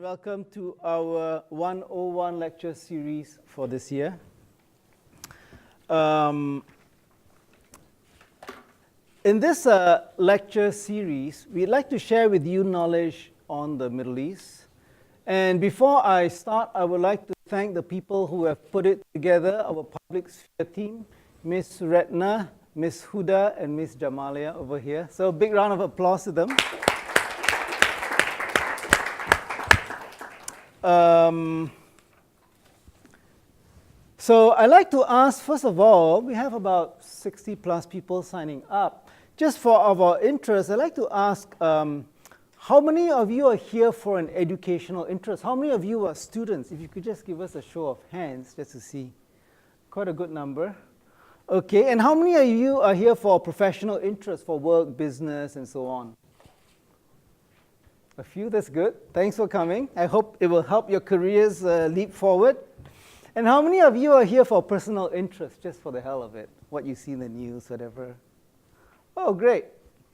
welcome to our 101 lecture series for this year. In this lecture series, we'd like to share with you knowledge on the Middle East. And before I start, I would like to thank the people who have put it together, our public sphere team, Ms. Retna, Ms. Huda, and Ms. Jamalia over here. So a big round of applause to them. So I'd like to ask, first of all, we have about 60 plus people signing up. Just for our interest, I'd like to ask, how many of you are here for an educational interest? How many of you are students? If you could just give us a show of hands, just to see. Quite a good number. Okay, and how many of you are here for professional interest, for work, business, and so on? A few, that's good. Thanks for coming. I hope it will help your careers leap forward. And how many of you are here for personal interest, just for the hell of it? What you see in the news, whatever. Oh, great.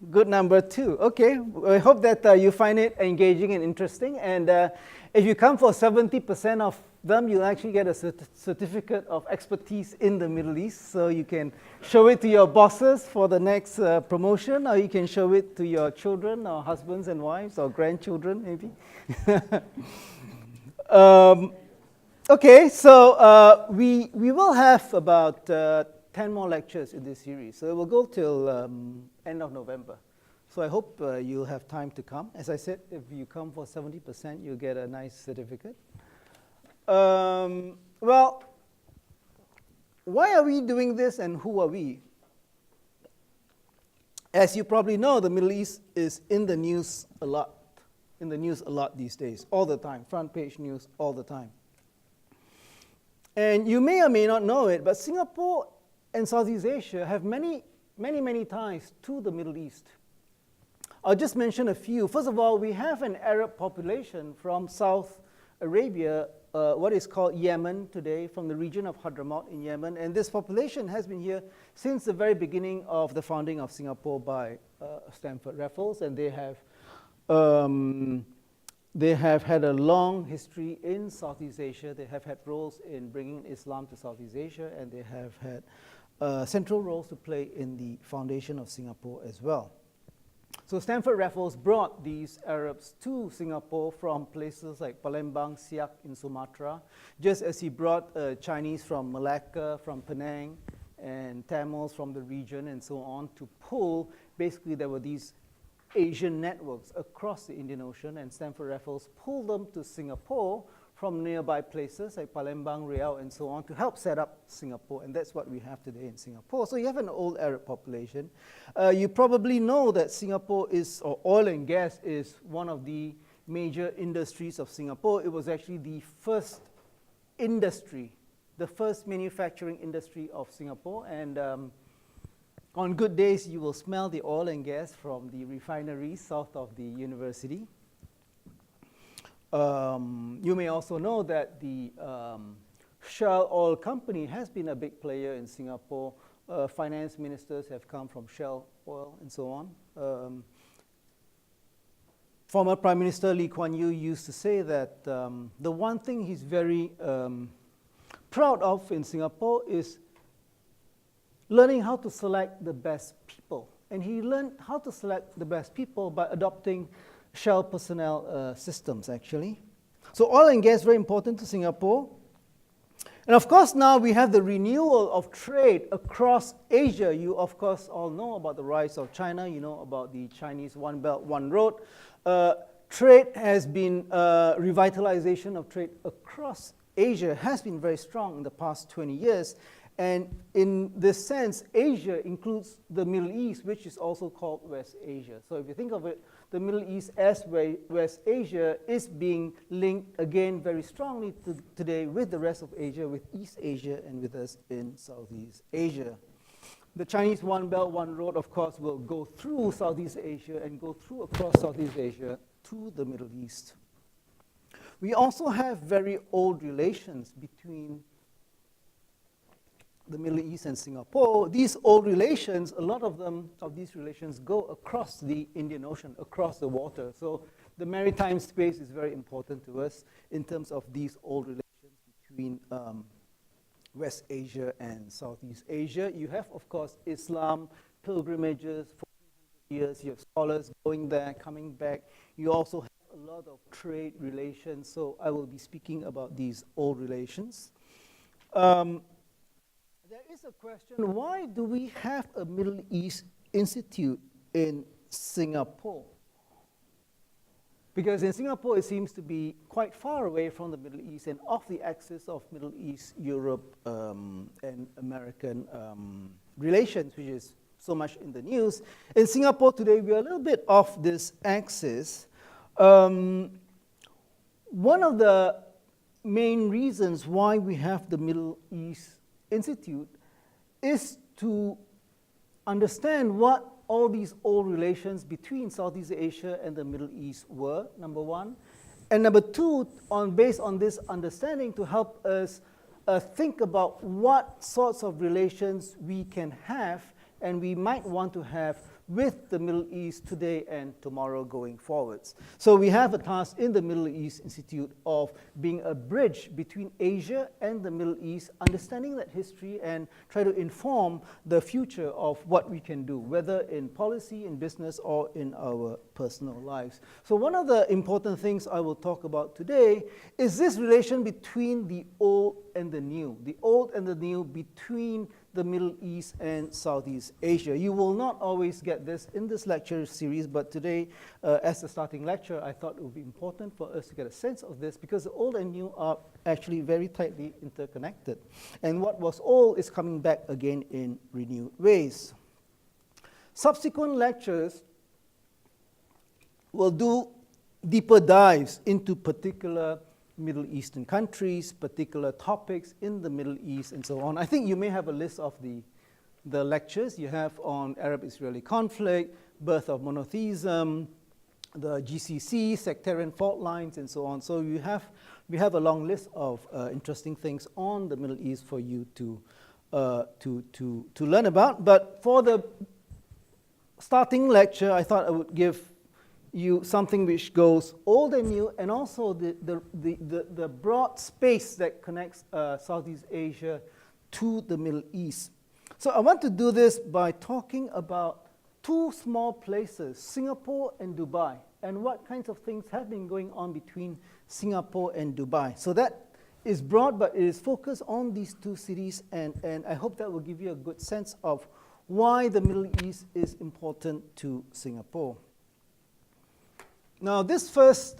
Good number too. Okay, I hope that you find it engaging and interesting. And if you come for 70% of them, you'll actually get a certificate of expertise in the Middle East. So you can show it to your bosses for the next promotion, or you can show it to your children, or husbands and wives, or grandchildren, maybe. Okay, so we will have about 10 more lectures in this series. So it will go till end of November. So I hope you'll have time to come. As I said, if you come for 70%, you'll get a nice certificate. Well, why are we doing this and who are we? As you probably know, the Middle East is in the news a lot. In the news a lot these days, all the time. Front page news all the time. And you may or may not know it, but Singapore and Southeast Asia have many ties to the Middle East. I'll just mention a few. First of all, we have an Arab population from South Arabia, what is called Yemen today, from the region of Hadramaut in Yemen. And this population has been here since the very beginning of the founding of Singapore by Stamford Raffles. And they have had a long history in Southeast Asia. They have had roles in bringing Islam to Southeast Asia, and they have had central roles to play in the foundation of Singapore as well. So Stamford Raffles brought these Arabs to Singapore from places like Palembang, Siak in Sumatra, just as he brought Chinese from Malacca, from Penang, and Tamils from the region and so on to pull. Basically, there were these Asian networks across the Indian Ocean, and Stamford Raffles pulled them to Singapore from nearby places like Palembang, Riau, and so on to help set up Singapore, and that's what we have today in Singapore. So you have an old Arab population. You probably know that Singapore is, or oil and gas is one of the major industries of Singapore. It was actually the first industry, the first manufacturing industry of Singapore, and on good days, you will smell the oil and gas from the refinery south of the university. You may also know that the Shell Oil Company has been a big player in Singapore. Finance ministers have come from Shell Oil and so on. Former Prime Minister Lee Kuan Yew used to say that the one thing he's very proud of in Singapore is learning how to select the best people. And he learned how to select the best people by adopting Shell personnel systems, actually. So oil and gas, very important to Singapore. And of course, now we have the renewal of trade across Asia. You, of course, all know about the rise of China. You know about the Chinese One Belt, One Road. Trade has been, revitalization of trade across Asia has been very strong in the past 20 years. And in this sense, Asia includes the Middle East, which is also called West Asia. So if you think of it, the Middle East as West Asia is being linked again very strongly today with the rest of Asia, with East Asia, and with us in Southeast Asia. The Chinese One Belt, One Road, of course, will go through Southeast Asia and go through across Southeast Asia to the Middle East. We also have very old relations between the Middle East and Singapore, these old relations, a lot of them, of these relations go across the Indian Ocean, across the water. So the maritime space is very important to us in terms of these old relations between West Asia and Southeast Asia. You have, of course, Islam, pilgrimages for 300 years. You have scholars going there, coming back. You also have a lot of trade relations. So I will be speaking about these old relations. There is a question, why do we have a Middle East Institute in Singapore? Because in Singapore, it seems to be quite far away from the Middle East and off the axis of Middle East, Europe, and American relations, which is so much in the news. In Singapore today, we are a little bit off this axis. One of the main reasons why we have the Middle East Institute is to understand what all these old relations between Southeast Asia and the Middle East were, number one. And number two, based on this understanding, to help us think about what sorts of relations we can have and we might want to have with the Middle East today and tomorrow going forwards. So we have a task in the Middle East Institute of being a bridge between Asia and the Middle East, understanding that history and try to inform the future of what we can do, whether in policy, in business, or in our personal lives. So one of the important things I will talk about today is this relation between the old and the new between the Middle East and Southeast Asia. You will not always get this in this lecture series, but today, as a starting lecture, I thought it would be important for us to get a sense of this because the old and new are actually very tightly interconnected. And what was old is coming back again in renewed ways. Subsequent lectures will do deeper dives into particular Middle Eastern countries, particular topics in the Middle East, and so on. I think you may have a list of the lectures you have on Arab-Israeli conflict, birth of monotheism, the GCC, sectarian fault lines, and so on. So we have a long list of interesting things on the Middle East for you to learn about. But for the starting lecture, I thought I would give you something which goes old and new, and also the broad space that connects Southeast Asia to the Middle East. So I want to do this by talking about two small places, Singapore and Dubai, and what kinds of things have been going on between Singapore and Dubai. So that is broad, but it is focused on these two cities, and I hope that will give you a good sense of why the Middle East is important to Singapore. Now, this first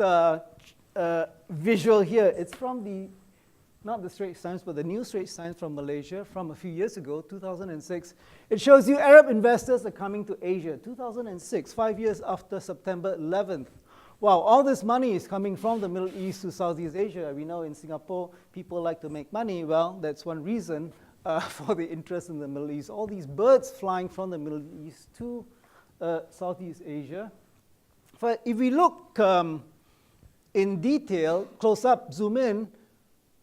visual here, it's from not the Straits Times, but the New Straits Times from Malaysia from a few years ago, 2006. It shows you Arab investors are coming to Asia, 2006, 5 years after September 11th. Wow, all this money is coming from the Middle East to Southeast Asia. We know in Singapore, people like to make money. Well, that's one reason for the interest in the Middle East. All these birds flying from the Middle East to Southeast Asia. But if we look in detail, close up, zoom in,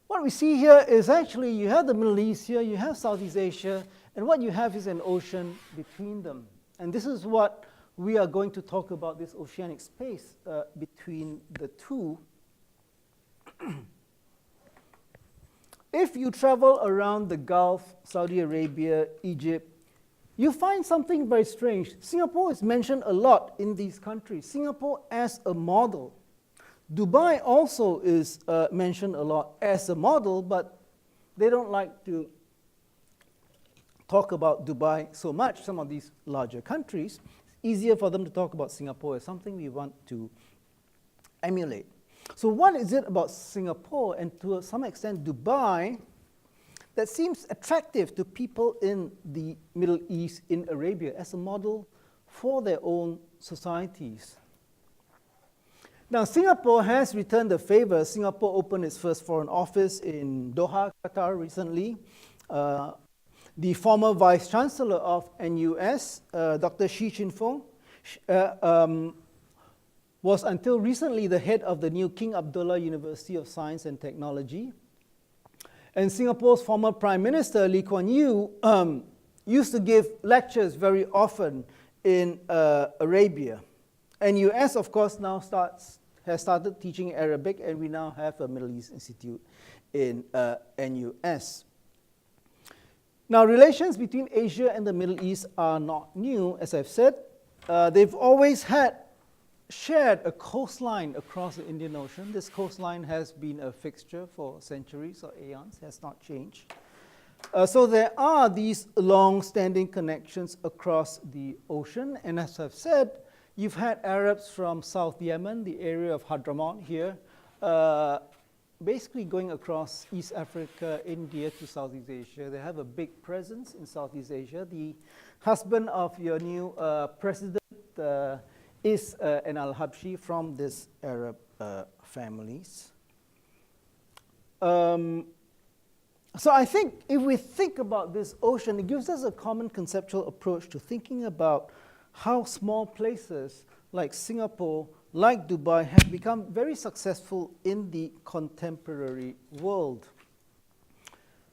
what we see here is actually you have the Middle East here, you have Southeast Asia, and what you have is an ocean between them. And this is what we are going to talk about, this oceanic space between the two. If you travel around the Gulf, Saudi Arabia, Egypt, you find something very strange. Singapore is mentioned a lot in these countries. Singapore as a model. Dubai also is mentioned a lot as a model, but they don't like to talk about Dubai so much, some of these larger countries. It's easier for them to talk about Singapore as something we want to emulate. So what is it about Singapore and to some extent Dubai that seems attractive to people in the Middle East, in Arabia, as a model for their own societies? Now, Singapore has returned the favor. Singapore opened its first foreign office in Doha, Qatar recently. The former Vice Chancellor of NUS, Dr. Shi Chin-fong, was until recently the head of the new King Abdullah University of Science and Technology. And Singapore's former Prime Minister, Lee Kuan Yew, used to give lectures very often in Arabia. And US, of course, now has started teaching Arabic, and we now have a Middle East Institute in NUS. Now, relations between Asia and the Middle East are not new, as I've said. They've always shared a coastline across the Indian Ocean. This coastline has been a fixture for centuries or aeons, has not changed. So there are these long-standing connections across the ocean, and as I've said, you've had Arabs from South Yemen, the area of Hadramaut here, basically going across East Africa, India to Southeast Asia. They have a big presence in Southeast Asia. The husband of your new president is an Al-Habshi from these Arab families. So I think if we think about this ocean, it gives us a common conceptual approach to thinking about how small places like Singapore, like Dubai, have become very successful in the contemporary world.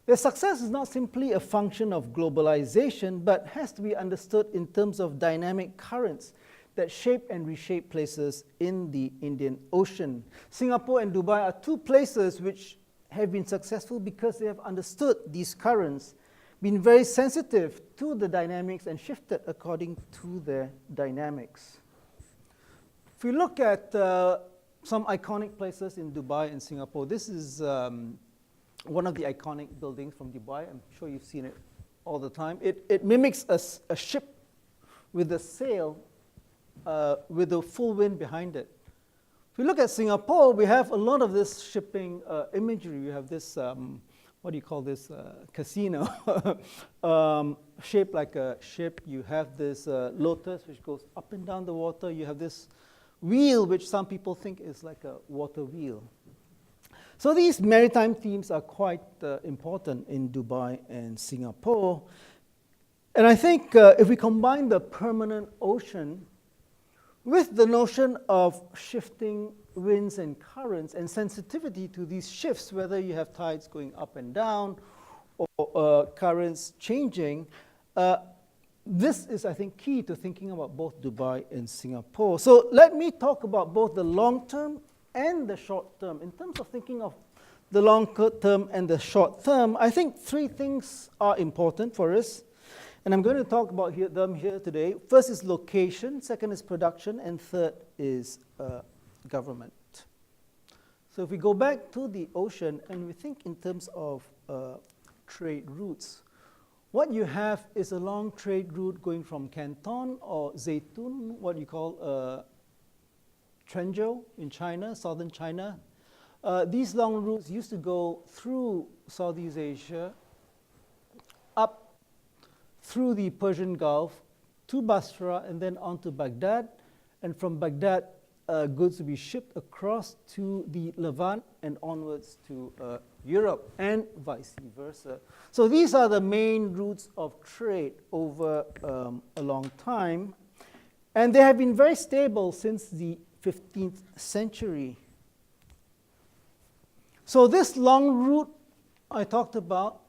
Their success is not simply a function of globalization, but has to be understood in terms of dynamic currents that shape and reshape places in the Indian Ocean. Singapore and Dubai are two places which have been successful because they have understood these currents, been very sensitive to the dynamics, and shifted according to their dynamics. If we look at some iconic places in Dubai and Singapore, this is one of the iconic buildings from Dubai. I'm sure you've seen it all the time. It mimics a ship with a sail with a full wind behind it. If we look at Singapore, we have a lot of this shipping imagery. We have this, what do you call this, casino, shaped like a ship. You have this lotus, which goes up and down the water. You have this wheel, which some people think is like a water wheel. So these maritime themes are quite important in Dubai and Singapore. And I think if we combine the permanent ocean with the notion of shifting winds and currents and sensitivity to these shifts, whether you have tides going up and down or currents changing, this is, I think, key to thinking about both Dubai and Singapore. So let me talk about both the long term and the short term. In terms of thinking of the long term and the short term, I think three things are important for us. And I'm going to talk about them here today. First is location, second is production, and third is government. So if we go back to the ocean and we think in terms of trade routes, what you have is a long trade route going from Canton or Zaytun, what you call Quanzhou in China, southern China. These long routes used to go through Southeast Asia, up through the Persian Gulf to Basra and then on to Baghdad. And from Baghdad, goods would be shipped across to the Levant and onwards to Europe and vice versa. So these are the main routes of trade over a long time. And they have been very stable since the 15th century. So this long route I talked about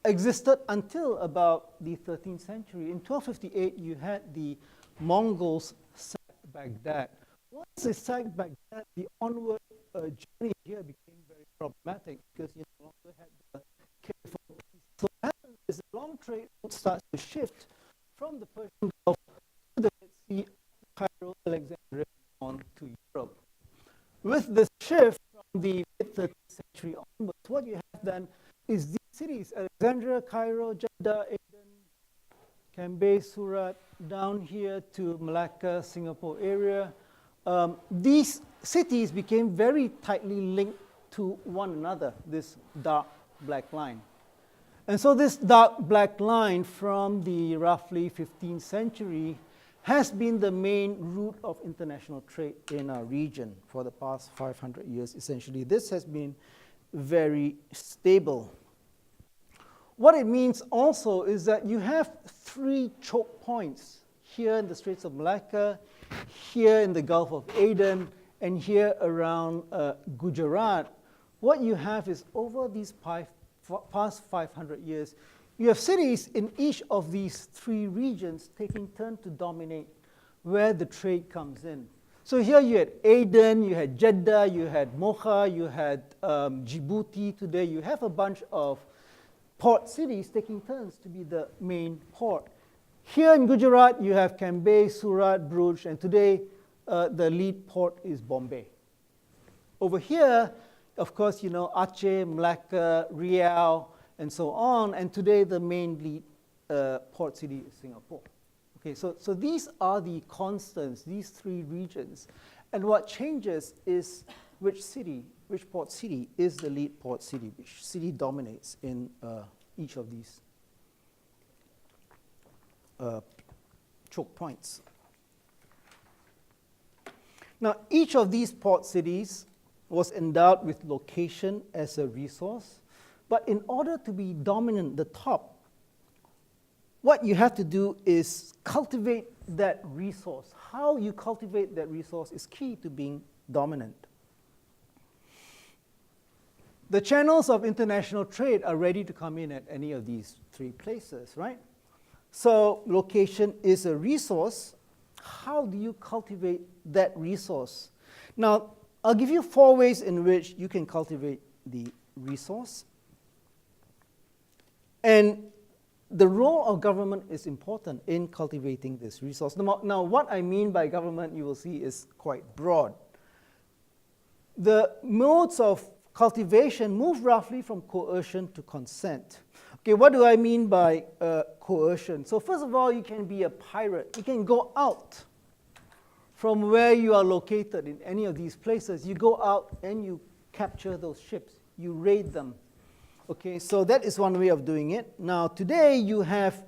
existed until about the 13th century. In 1258, you had the Mongols sack Baghdad. Once they sacked Baghdad, the onward journey here became very problematic because you no longer had the careful peace. So what happens is the long trade route starts to shift from the Persian Gulf to the Red Sea, Cairo, Alexandria, on to Europe. With this shift from the mid-13th century onwards, what you have then is these cities, Alexandria, Cairo, Jeddah, Aden, Cambay, Surat, down here to Malacca, Singapore area. These cities became very tightly linked to one another, this dark black line. And so this dark black line from the roughly 15th century has been the main route of international trade in our region for the past 500 years, essentially. This has been very stable. What it means also is that you have three choke points here in the Straits of Malacca, here in the Gulf of Aden, and here around Gujarat, what you have is over these past 500 years, you have cities in each of these three regions taking turn to dominate where the trade comes in. So here you had Aden, you had Jeddah, you had Mocha, you had Djibouti. Today you have a bunch of port cities taking turns to be the main port. Here in Gujarat, you have Cambay, Surat, Bruges, and today the lead port is Bombay. Over here, of course, you know, Aceh, Malacca, Riau, and so on, and today the main lead port city is Singapore. Okay, so these are the constants, these three regions, and what changes is which port city is the lead port city, which city dominates in each of these choke points. Now, each of these port cities was endowed with location as a resource, but in order to be dominant, the top, what you have to do is cultivate that resource. How you cultivate that resource is key to being dominant. The channels of international trade are ready to come in at any of these three places, right? So location is a resource. How do you cultivate that resource? Now, I'll give you 4 ways in which you can cultivate the resource. And the role of government is important in cultivating this resource. Now, what I mean by government, you will see, is quite broad. The modes of cultivation move roughly from coercion to consent. Okay, what do I mean by coercion? So first of all, you can be a pirate. You can go out from where you are located in any of these places. You go out and you capture those ships. You raid them. Okay, so that is one way of doing it. Now, today you have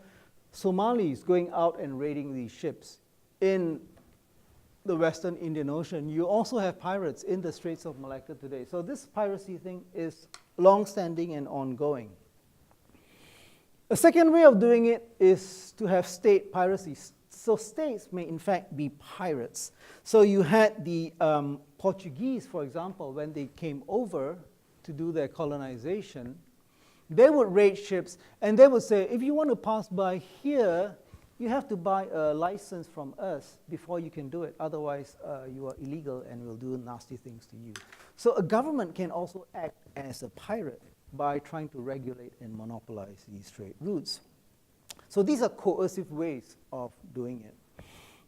Somalis going out and raiding these ships in the Western Indian Ocean. You also have pirates in the Straits of Malacca today. So this piracy thing is long-standing and ongoing. A second way of doing it is to have state piracy. So states may in fact be pirates. So you had the Portuguese, for example, when they came over to do their colonization, they would raid ships and they would say, if you want to pass by here, you have to buy a license from us before you can do it. Otherwise, you are illegal and we'll do nasty things to you. So a government can also act as a pirate by trying to regulate and monopolize these trade routes. So these are coercive ways of doing it.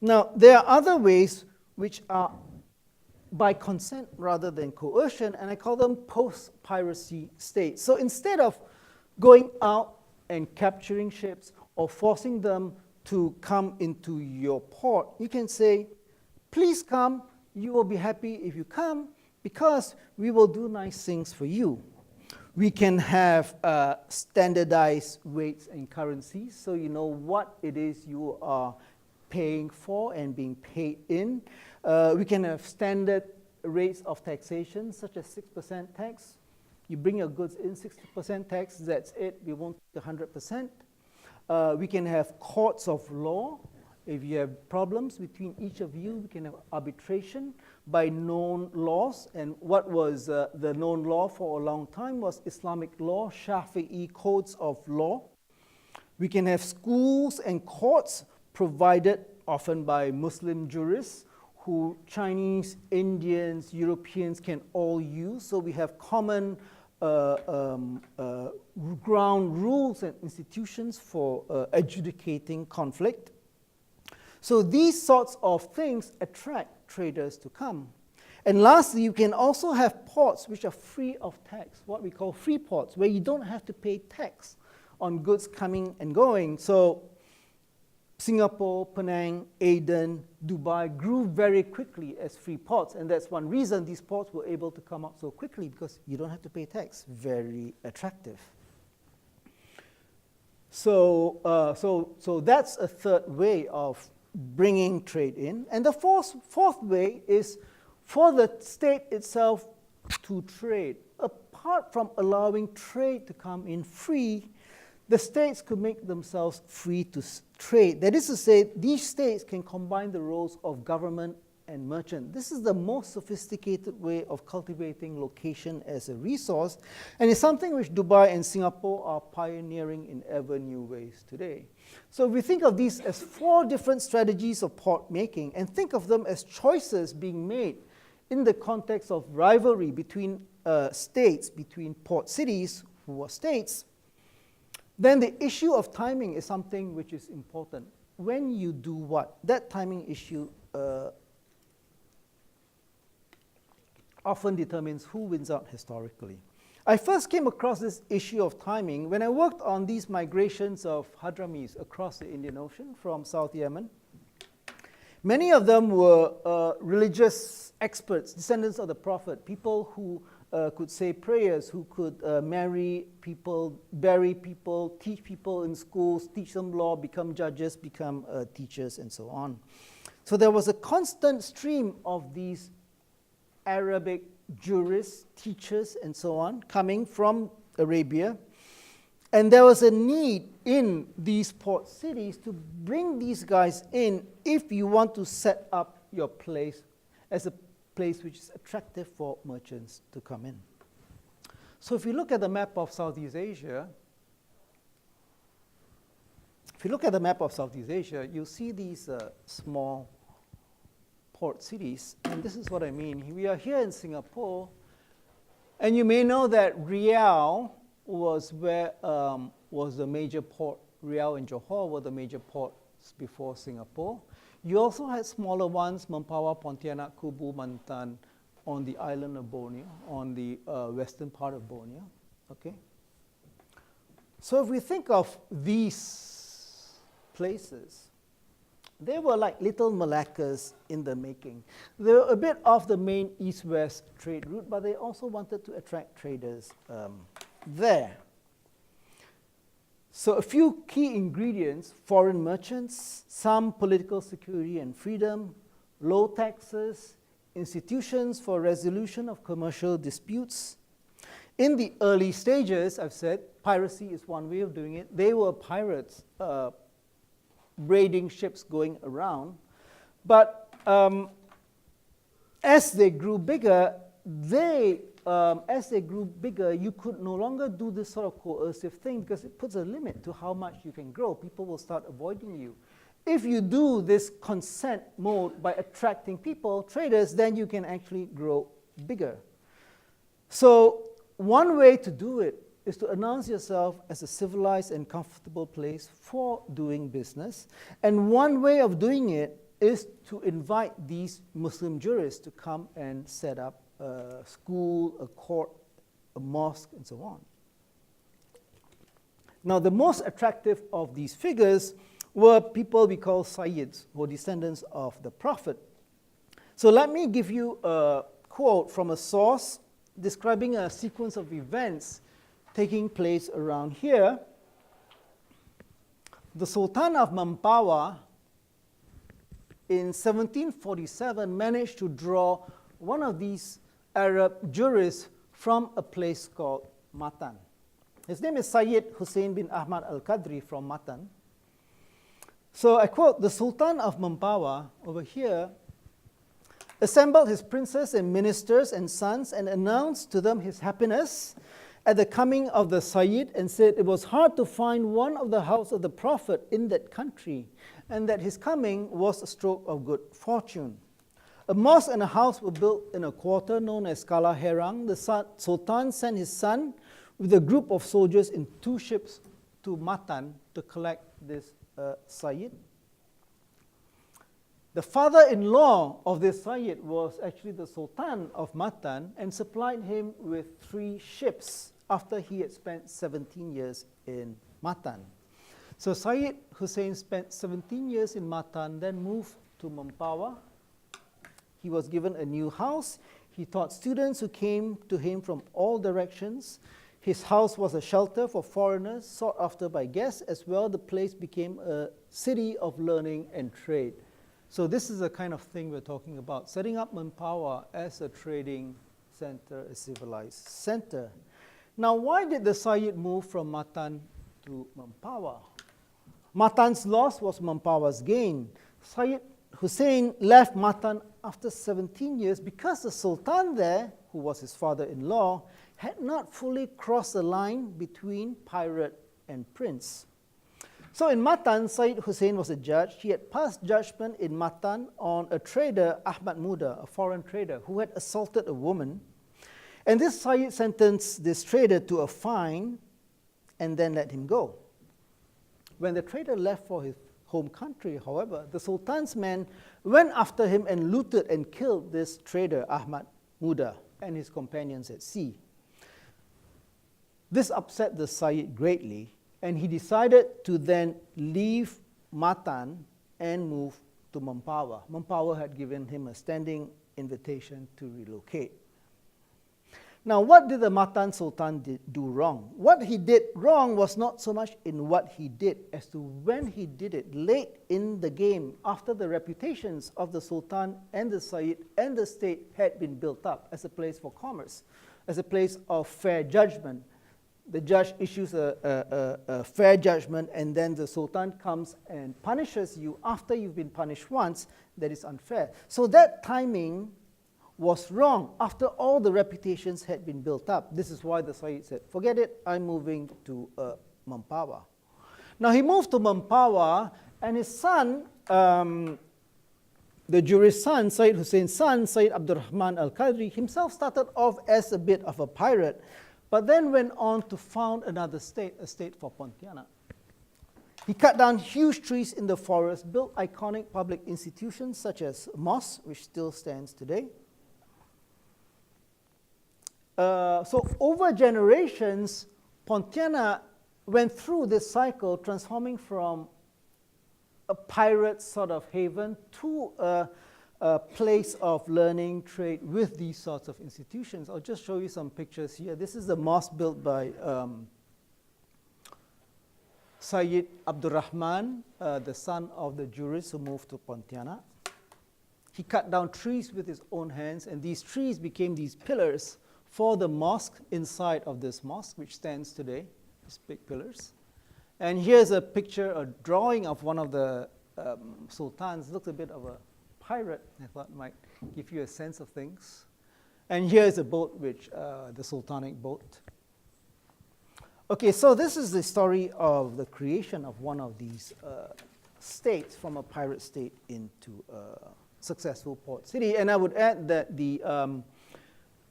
Now, there are other ways which are by consent rather than coercion, and I call them post-piracy states. So instead of going out and capturing ships or forcing them to come into your port, you can say, please come, you will be happy if you come, because we will do nice things for you. We can have standardized rates and currencies, so you know what it is you are paying for and being paid in. We can have standard rates of taxation, such as 6% tax. You bring your goods in, 60% tax, that's it. We won't take 100%. We can have courts of law. If you have problems between each of you, we can have arbitration by known laws. And what was the known law for a long time was Islamic law, Shafi'i codes of law. We can have schools and courts provided often by Muslim jurists who Chinese, Indians, Europeans can all use. So we have common ground rules and institutions for adjudicating conflict. So these sorts of things attract traders to come. And lastly, you can also have ports which are free of tax, what we call free ports, where you don't have to pay tax on goods coming and going. So Singapore, Penang, Aden, Dubai grew very quickly as free ports, and that's one reason these ports were able to come up so quickly, because you don't have to pay tax. Very attractive. So that's a third way of bringing trade in. And the fourth way is for the state itself to trade. Apart from allowing trade to come in free, the states could make themselves free to trade. That is to say, these states can combine the roles of government and merchant. This is the most sophisticated way of cultivating location as a resource, and it's something which Dubai and Singapore are pioneering in ever new ways today. So we think of these as 4 different strategies of port making, and think of them as choices being made in the context of rivalry between states, between port cities who were states. Then the issue of timing is something which is important. When you do what? That timing issue often determines who wins out historically. I first came across this issue of timing when I worked on these migrations of Hadramis across the Indian Ocean from South Yemen. Many of them were religious experts, descendants of the Prophet, people who could say prayers, who could marry people, bury people, teach people in schools, teach them law, become judges, become teachers, and so on. So there was a constant stream of these Arabic jurists, teachers, and so on, coming from Arabia. And there was a need in these port cities to bring these guys in if you want to set up your place as a place which is attractive for merchants to come in. So if you look at the map of Southeast Asia, you'll see these small port cities, and this is what I mean. We are here in Singapore, and you may know that Riau was where was the major port. Riau and Johor were the major ports before Singapore. You also had smaller ones, Mempawah, Pontianak, Kubu, Mantan, on the island of Borneo, on the western part of Borneo. Okay. So if we think of these places, they were like little Malaccas in the making. They were a bit off the main east-west trade route, but they also wanted to attract traders there. So a few key ingredients: foreign merchants, some political security and freedom, low taxes, institutions for resolution of commercial disputes. In the early stages, I've said, piracy is one way of doing it. They were pirates, raiding ships going around. But as they grew bigger, you could no longer do this sort of coercive thing because it puts a limit to how much you can grow. People will start avoiding you. If you do this consent mode by attracting people, traders, then you can actually grow bigger. So one way to do it is to announce yourself as a civilized and comfortable place for doing business. And one way of doing it is to invite these Muslim jurists to come and set up a school, a court, a mosque, and so on. Now, the most attractive of these figures were people we call Sayyids, or descendants of the Prophet. So let me give you a quote from a source describing a sequence of events taking place around here. The Sultan of Mempawah in 1747 managed to draw one of these Arab jurists from a place called Matan. His name is Sayyid Hussein bin Ahmad al-Qadri from Matan. So I quote, the Sultan of Mempawah over here assembled his princes and ministers and sons and announced to them his happiness at the coming of the Sayyid, and said it was hard to find one of the house of the Prophet in that country, and that his coming was a stroke of good fortune. A mosque and a house were built in a quarter known as Kala Herang. The Sultan sent his son with a group of soldiers in 2 ships to Matan to collect this Sayyid. The father-in-law of this Sayyid was actually the Sultan of Matan and supplied him with 3 ships after he had spent 17 years in Matan. So Sayyid Hussein spent 17 years in Matan, then moved to Mempawah. He was given a new house. He taught students who came to him from all directions. His house was a shelter for foreigners sought after by guests. As well, the place became a city of learning and trade. So this is the kind of thing we're talking about, setting up Mempawah as a trading center, a civilized center. Now, why did the Sayyid move from Matan to Mempawah? Matan's loss was Mempawah's gain. Sayyid Hussein left Matan after 17 years because the Sultan there, who was his father-in-law, had not fully crossed the line between pirate and prince. So in Matan, Sayyid Hussein was a judge. He had passed judgment in Matan on a trader, Ahmad Muda, a foreign trader, who had assaulted a woman. And this Sayyid sentenced this trader to a fine and then let him go. When the trader left for his home country, however, the Sultan's men went after him and looted and killed this trader, Ahmad Muda, and his companions at sea. This upset the Sayyid greatly, and he decided to then leave Matan and move to Mempawah. Mempawah had given him a standing invitation to relocate. Now, what did the Matan Sultan do wrong? What he did wrong was not so much in what he did as to when he did it. Late in the game, after the reputations of the Sultan and the Sayyid and the state had been built up as a place for commerce, as a place of fair judgment. The judge issues a fair judgment, and then the Sultan comes and punishes you after you've been punished once. That is unfair. So that timing was wrong after all the reputations had been built up. This is why the Sayyid said, forget it, I'm moving to Mempawah. Now he moved to Mempawah, and his son, the jurist's son, Sayyid Hussein's son, Sayyid Abdurrahman al-Qadri, himself started off as a bit of a pirate, but then went on to found another state, a state for Pontianak. He cut down huge trees in the forest, built iconic public institutions such as mosque, which still stands today. So over generations, Pontianak went through this cycle, transforming from a pirate sort of haven to a place of learning, trade with these sorts of institutions. I'll just show you some pictures here. This is the mosque built by Sayyid Abdurrahman, the son of the jurist who moved to Pontianak. He cut down trees with his own hands, and these trees became these pillars for the mosque inside of this mosque, which stands today, these big pillars. And here's a picture, a drawing of one of the sultans. Looks a bit of a pirate, I thought might give you a sense of things. And here's a boat, which the sultanic boat. Okay, so this is the story of the creation of one of these states from a pirate state into a successful port city. And I would add that the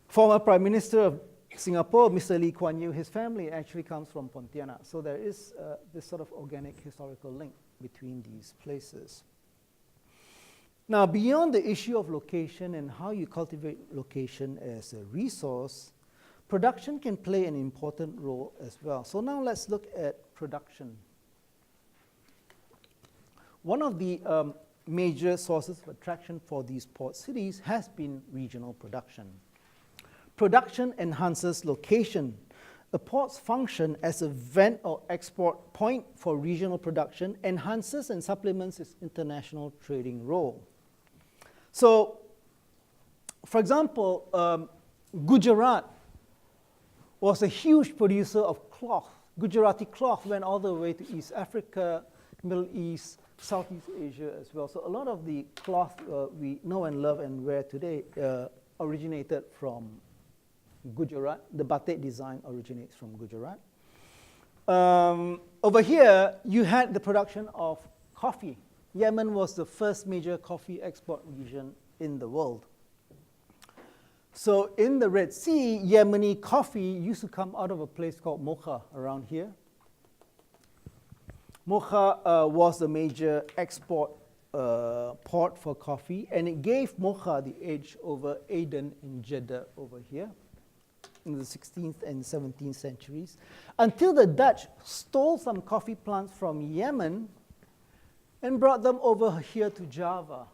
former Prime Minister of Singapore, Mr. Lee Kuan Yew, his family actually comes from Pontianak. So there is this sort of organic historical link between these places. Now, beyond the issue of location and how you cultivate location as a resource, production can play an important role as well. So now let's look at production. One of the major sources of attraction for these port cities has been regional production. Production enhances location. A port's function as a vent or export point for regional production enhances and supplements its international trading role. So, for example, Gujarat was a huge producer of cloth. Gujarati cloth went all the way to East Africa, Middle East, Southeast Asia as well. So a lot of the cloth we know and love and wear today originated from Gujarat. The batik design originates from Gujarat. Over here, you had the production of coffee. Yemen was the first major coffee export region in the world. So in the Red Sea, Yemeni coffee used to come out of a place called Mocha around here. Mocha was the major export port for coffee, and it gave Mocha the edge over Aden and Jeddah over here in the 16th and 17th centuries, until the Dutch stole some coffee plants from Yemen and brought them over here to Java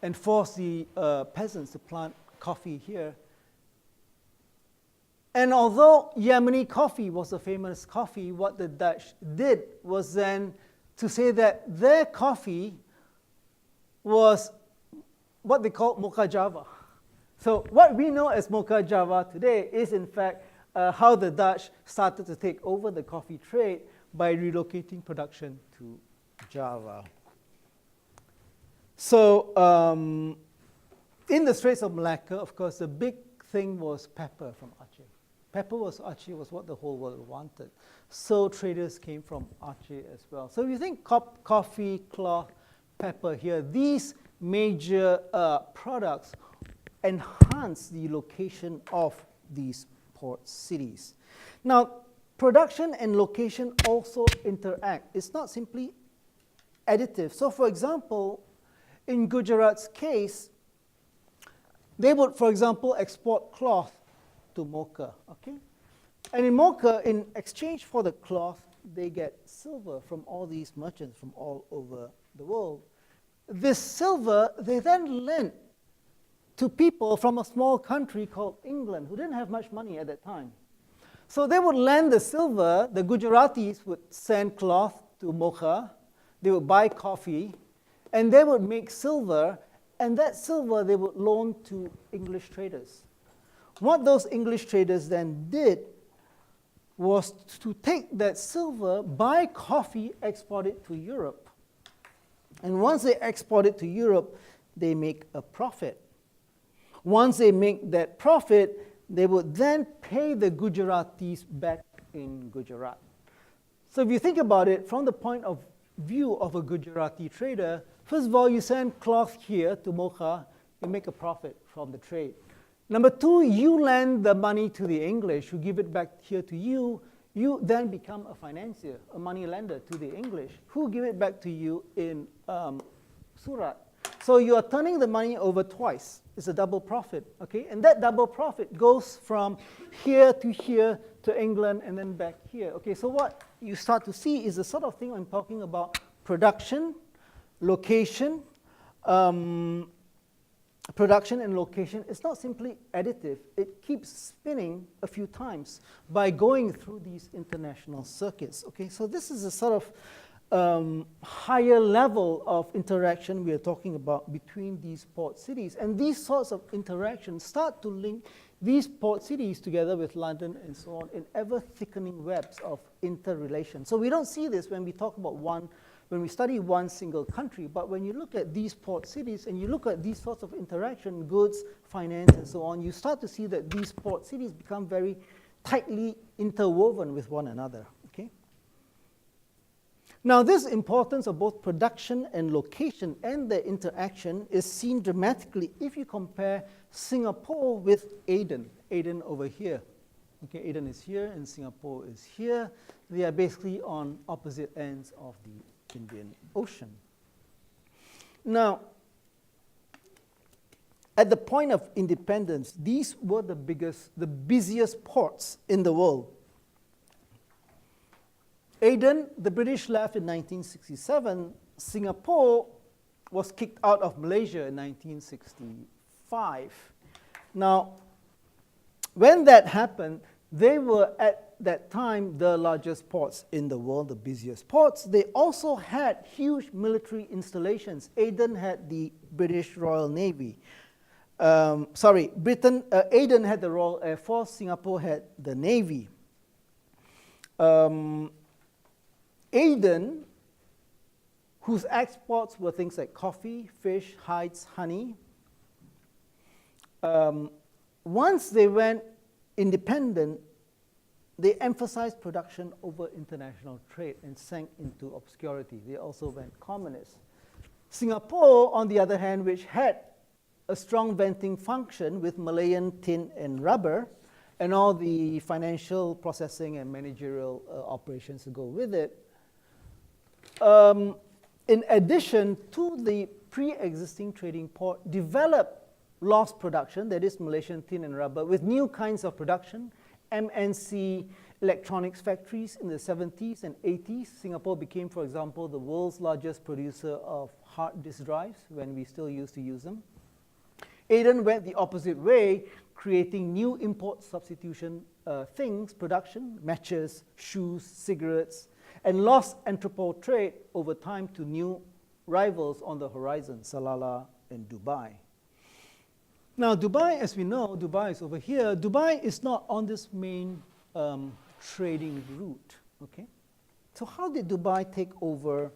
and forced the peasants to plant coffee here. And although Yemeni coffee was a famous coffee, what the Dutch did was then to say that their coffee was what they called Mocha Java. So what we know as Mocha Java today is in fact how the Dutch started to take over the coffee trade by relocating production to Java. So in the Straits of Malacca, of course, the big thing was pepper from Aceh. Pepper was what the whole world wanted. So traders came from Aceh as well. So if you think coffee, cloth, pepper here, these major products enhance the location of these port cities. Now, production and location also interact. It's not simply additive. So for example, in Gujarat's case, they would, for example, export cloth to Mocha, okay? And in Mocha, in exchange for the cloth, they get silver from all these merchants from all over the world. This silver, they then lent to people from a small country called England, who didn't have much money at that time. So they would lend the silver, the Gujaratis would send cloth to Mocha, they would buy coffee, and they would make silver, and that silver they would loan to English traders. What those English traders then did was to take that silver, buy coffee, export it to Europe. And once they export it to Europe, they make a profit. Once they make that profit, they would then pay the Gujaratis back in Gujarat. So if you think about it from the point of view of a Gujarati trader, first of all, you send cloth here to Mocha, you make a profit from the trade. Number two, you lend the money to the English, who give it back here to you. You then become a financier, a money lender to the English, who give it back to you in Surat. So you are turning the money over twice. It's a double profit, okay? And that double profit goes from here to England and then back here. Okay, so what you start to see is the sort of thing I'm talking about: production, location. Production and location is not simply additive. It keeps spinning a few times by going through these international circuits. Okay, so this is a sort of higher level of interaction we are talking about between these port cities. And these sorts of interactions start to link these port cities together with London and so on in ever thickening webs of interrelation. So we don't see this when we talk about when we study one single country, but when you look at these port cities and you look at these sorts of interaction, goods, finance, and so on, you start to see that these port cities become very tightly interwoven with one another. Okay? Now, this importance of both production and location and their interaction is seen dramatically if you compare Singapore with Aden. Aden over here. Okay, Aden is here and Singapore is here. They are basically on opposite ends of the Indian Ocean. Now, at the point of independence, these were the busiest ports in the world. Aden, the British left in 1967. Singapore was kicked out of Malaysia in 1965. Now, when that happened, they were at that time the largest ports in the world, the busiest ports. They also had huge military installations. Aden had the British Royal Navy. Aden had the Royal Air Force. Singapore had the Navy. Aden, whose exports were things like coffee, fish, hides, honey, once they went independent, they emphasized production over international trade and sank into obscurity. They also went communist. Singapore, on the other hand, which had a strong venting function with Malayan tin and rubber and all the financial processing and managerial operations to go with it, in addition to the pre-existing trading port, developed lost production, that is Malaysian tin and rubber, with new kinds of production, MNC electronics factories in the 70s and 80s. Singapore became, for example, the world's largest producer of hard disk drives when we still used to use them. Aden went the opposite way, creating new import substitution things, production, matches, shoes, cigarettes, and lost entrepot trade over time to new rivals on the horizon, Salalah and Dubai. Now, Dubai, as we know, Dubai is over here. Dubai is not on this main trading route, okay? So how did Dubai take over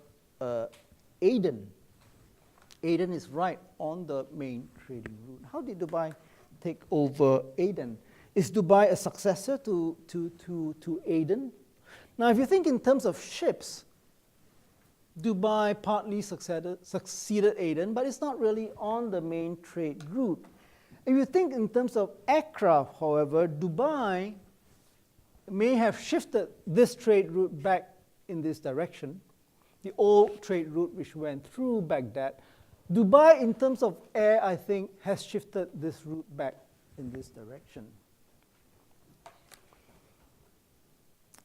Aden? Aden is right on the main trading route. How did Dubai take over Aden? Is Dubai a successor to Aden? Now, if you think in terms of ships, Dubai partly succeeded Aden, but it's not really on the main trade route. If you think in terms of aircraft, however, Dubai may have shifted this trade route back in this direction, the old trade route which went through Baghdad. Dubai, in terms of air, I think, has shifted this route back in this direction.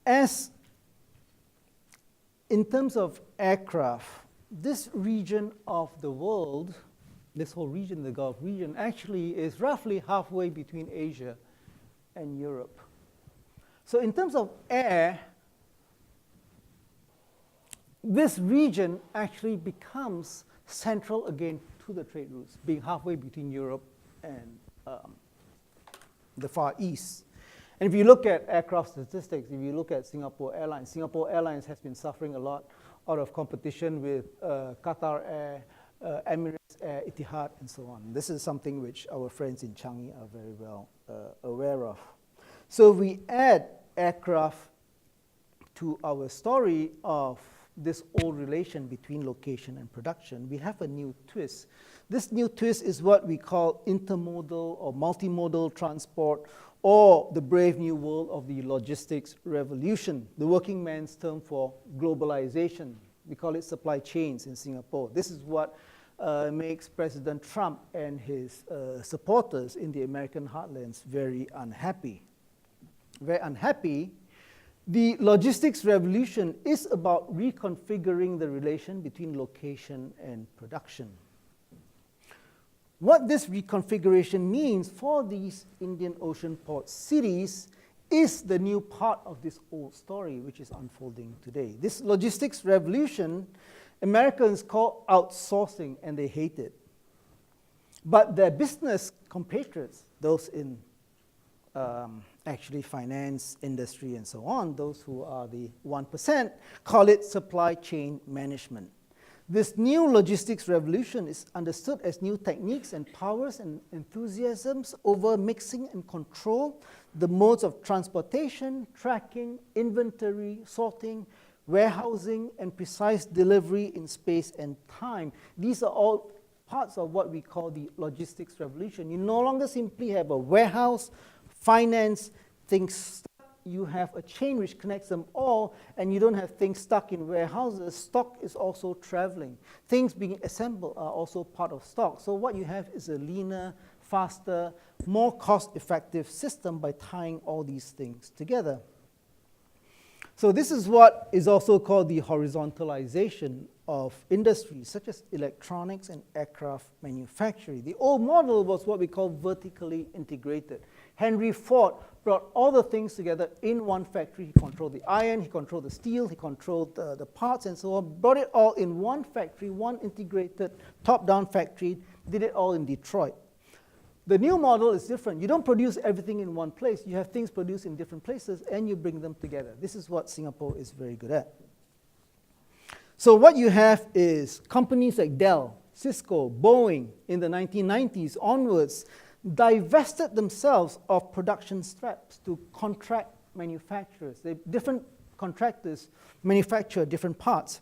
As in terms of aircraft, this region of the world, this whole region, the Gulf region, actually is roughly halfway between Asia and Europe. So in terms of air, this region actually becomes central again to the trade routes, being halfway between Europe and the Far East. And if you look at aircraft statistics, if you look at Singapore Airlines has been suffering a lot out of competition with Qatar Air, Emirates Air, Etihad, and so on. This is something which our friends in Changi are very well aware of. So we add aircraft to our story of this old relation between location and production. We have a new twist. This new twist is what we call intermodal or multimodal transport, or the brave new world of the logistics revolution, the working man's term for globalization. We call it supply chains in Singapore. This is what makes President Trump and his supporters in the American heartlands very unhappy. Very unhappy. The logistics revolution is about reconfiguring the relation between location and production. What this reconfiguration means for these Indian Ocean port cities is the new part of this old story which is unfolding today. This logistics revolution, Americans call outsourcing, and they hate it. But their business compatriots, those in actually finance, industry, and so on, those who are the 1%, call it supply chain management. This new logistics revolution is understood as new techniques and powers and enthusiasms over mixing and control the modes of transportation, tracking, inventory, sorting, warehousing, and precise delivery in space and time. These are all parts of what we call the logistics revolution. You no longer simply have a warehouse, finance, things stuck. You have a chain which connects them all, and you don't have things stuck in warehouses. Stock is also traveling. Things being assembled are also part of stock. So what you have is a leaner, faster, more cost-effective system by tying all these things together. So this is what is also called the horizontalization of industries, such as electronics and aircraft manufacturing. The old model was what we call vertically integrated. Henry Ford brought all the things together in one factory. He controlled the iron, he controlled the steel, he controlled the parts and so on, brought it all in one factory, one integrated top-down factory, did it all in Detroit. The new model is different. You don't produce everything in one place. You have things produced in different places, and you bring them together. This is what Singapore is very good at. So what you have is companies like Dell, Cisco, Boeing in the 1990s onwards divested themselves of production straps to contract manufacturers. Different contractors manufacture different parts.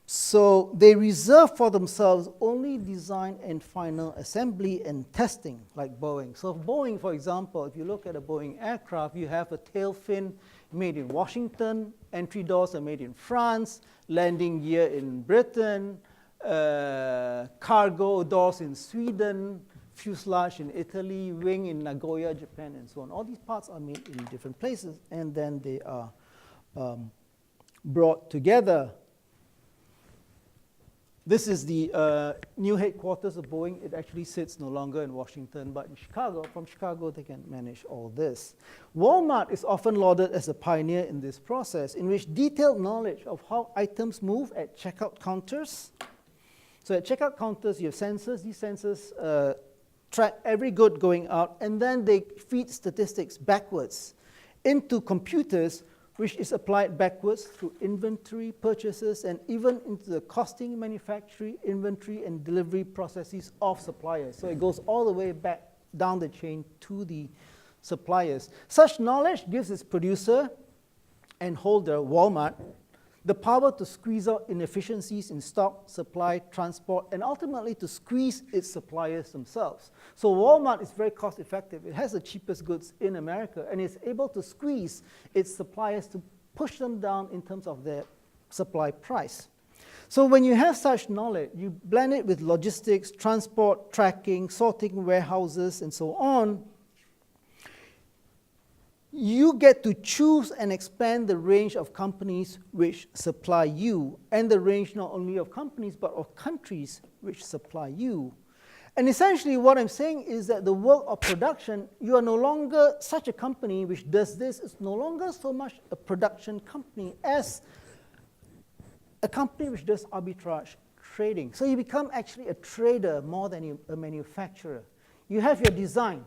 So they reserve for themselves only design and final assembly and testing, like Boeing. So Boeing, for example, if you look at a Boeing aircraft, you have a tail fin made in Washington, entry doors are made in France, landing gear in Britain, cargo doors in Sweden, fuselage in Italy, wing in Nagoya, Japan, and so on. All these parts are made in different places, and then they are brought together. This is the new headquarters of Boeing. It actually sits no longer in Washington, but in Chicago. From Chicago, they can manage all this. Walmart is often lauded as a pioneer in this process, in which detailed knowledge of how items move at checkout counters. So at checkout counters, you have sensors. These sensors track every good going out, and then they feed statistics backwards into computers, which is applied backwards through inventory, purchases, and even into the costing, manufacturing, inventory, and delivery processes of suppliers. So it goes all the way back down the chain to the suppliers. Such knowledge gives its producer and holder, Walmart, the power to squeeze out inefficiencies in stock, supply, transport, and ultimately to squeeze its suppliers themselves. So Walmart is very cost effective. It has the cheapest goods in America, and it's able to squeeze its suppliers to push them down in terms of their supply price. So when you have such knowledge, you blend it with logistics, transport, tracking, sorting, warehouses, and so on, you get to choose and expand the range of companies which supply you, and the range not only of companies, but of countries which supply you. And essentially what I'm saying is that the work of production, you are no longer such a company which does this. It's no longer so much a production company as a company which does arbitrage trading. So you become actually a trader more than a manufacturer. You have your design,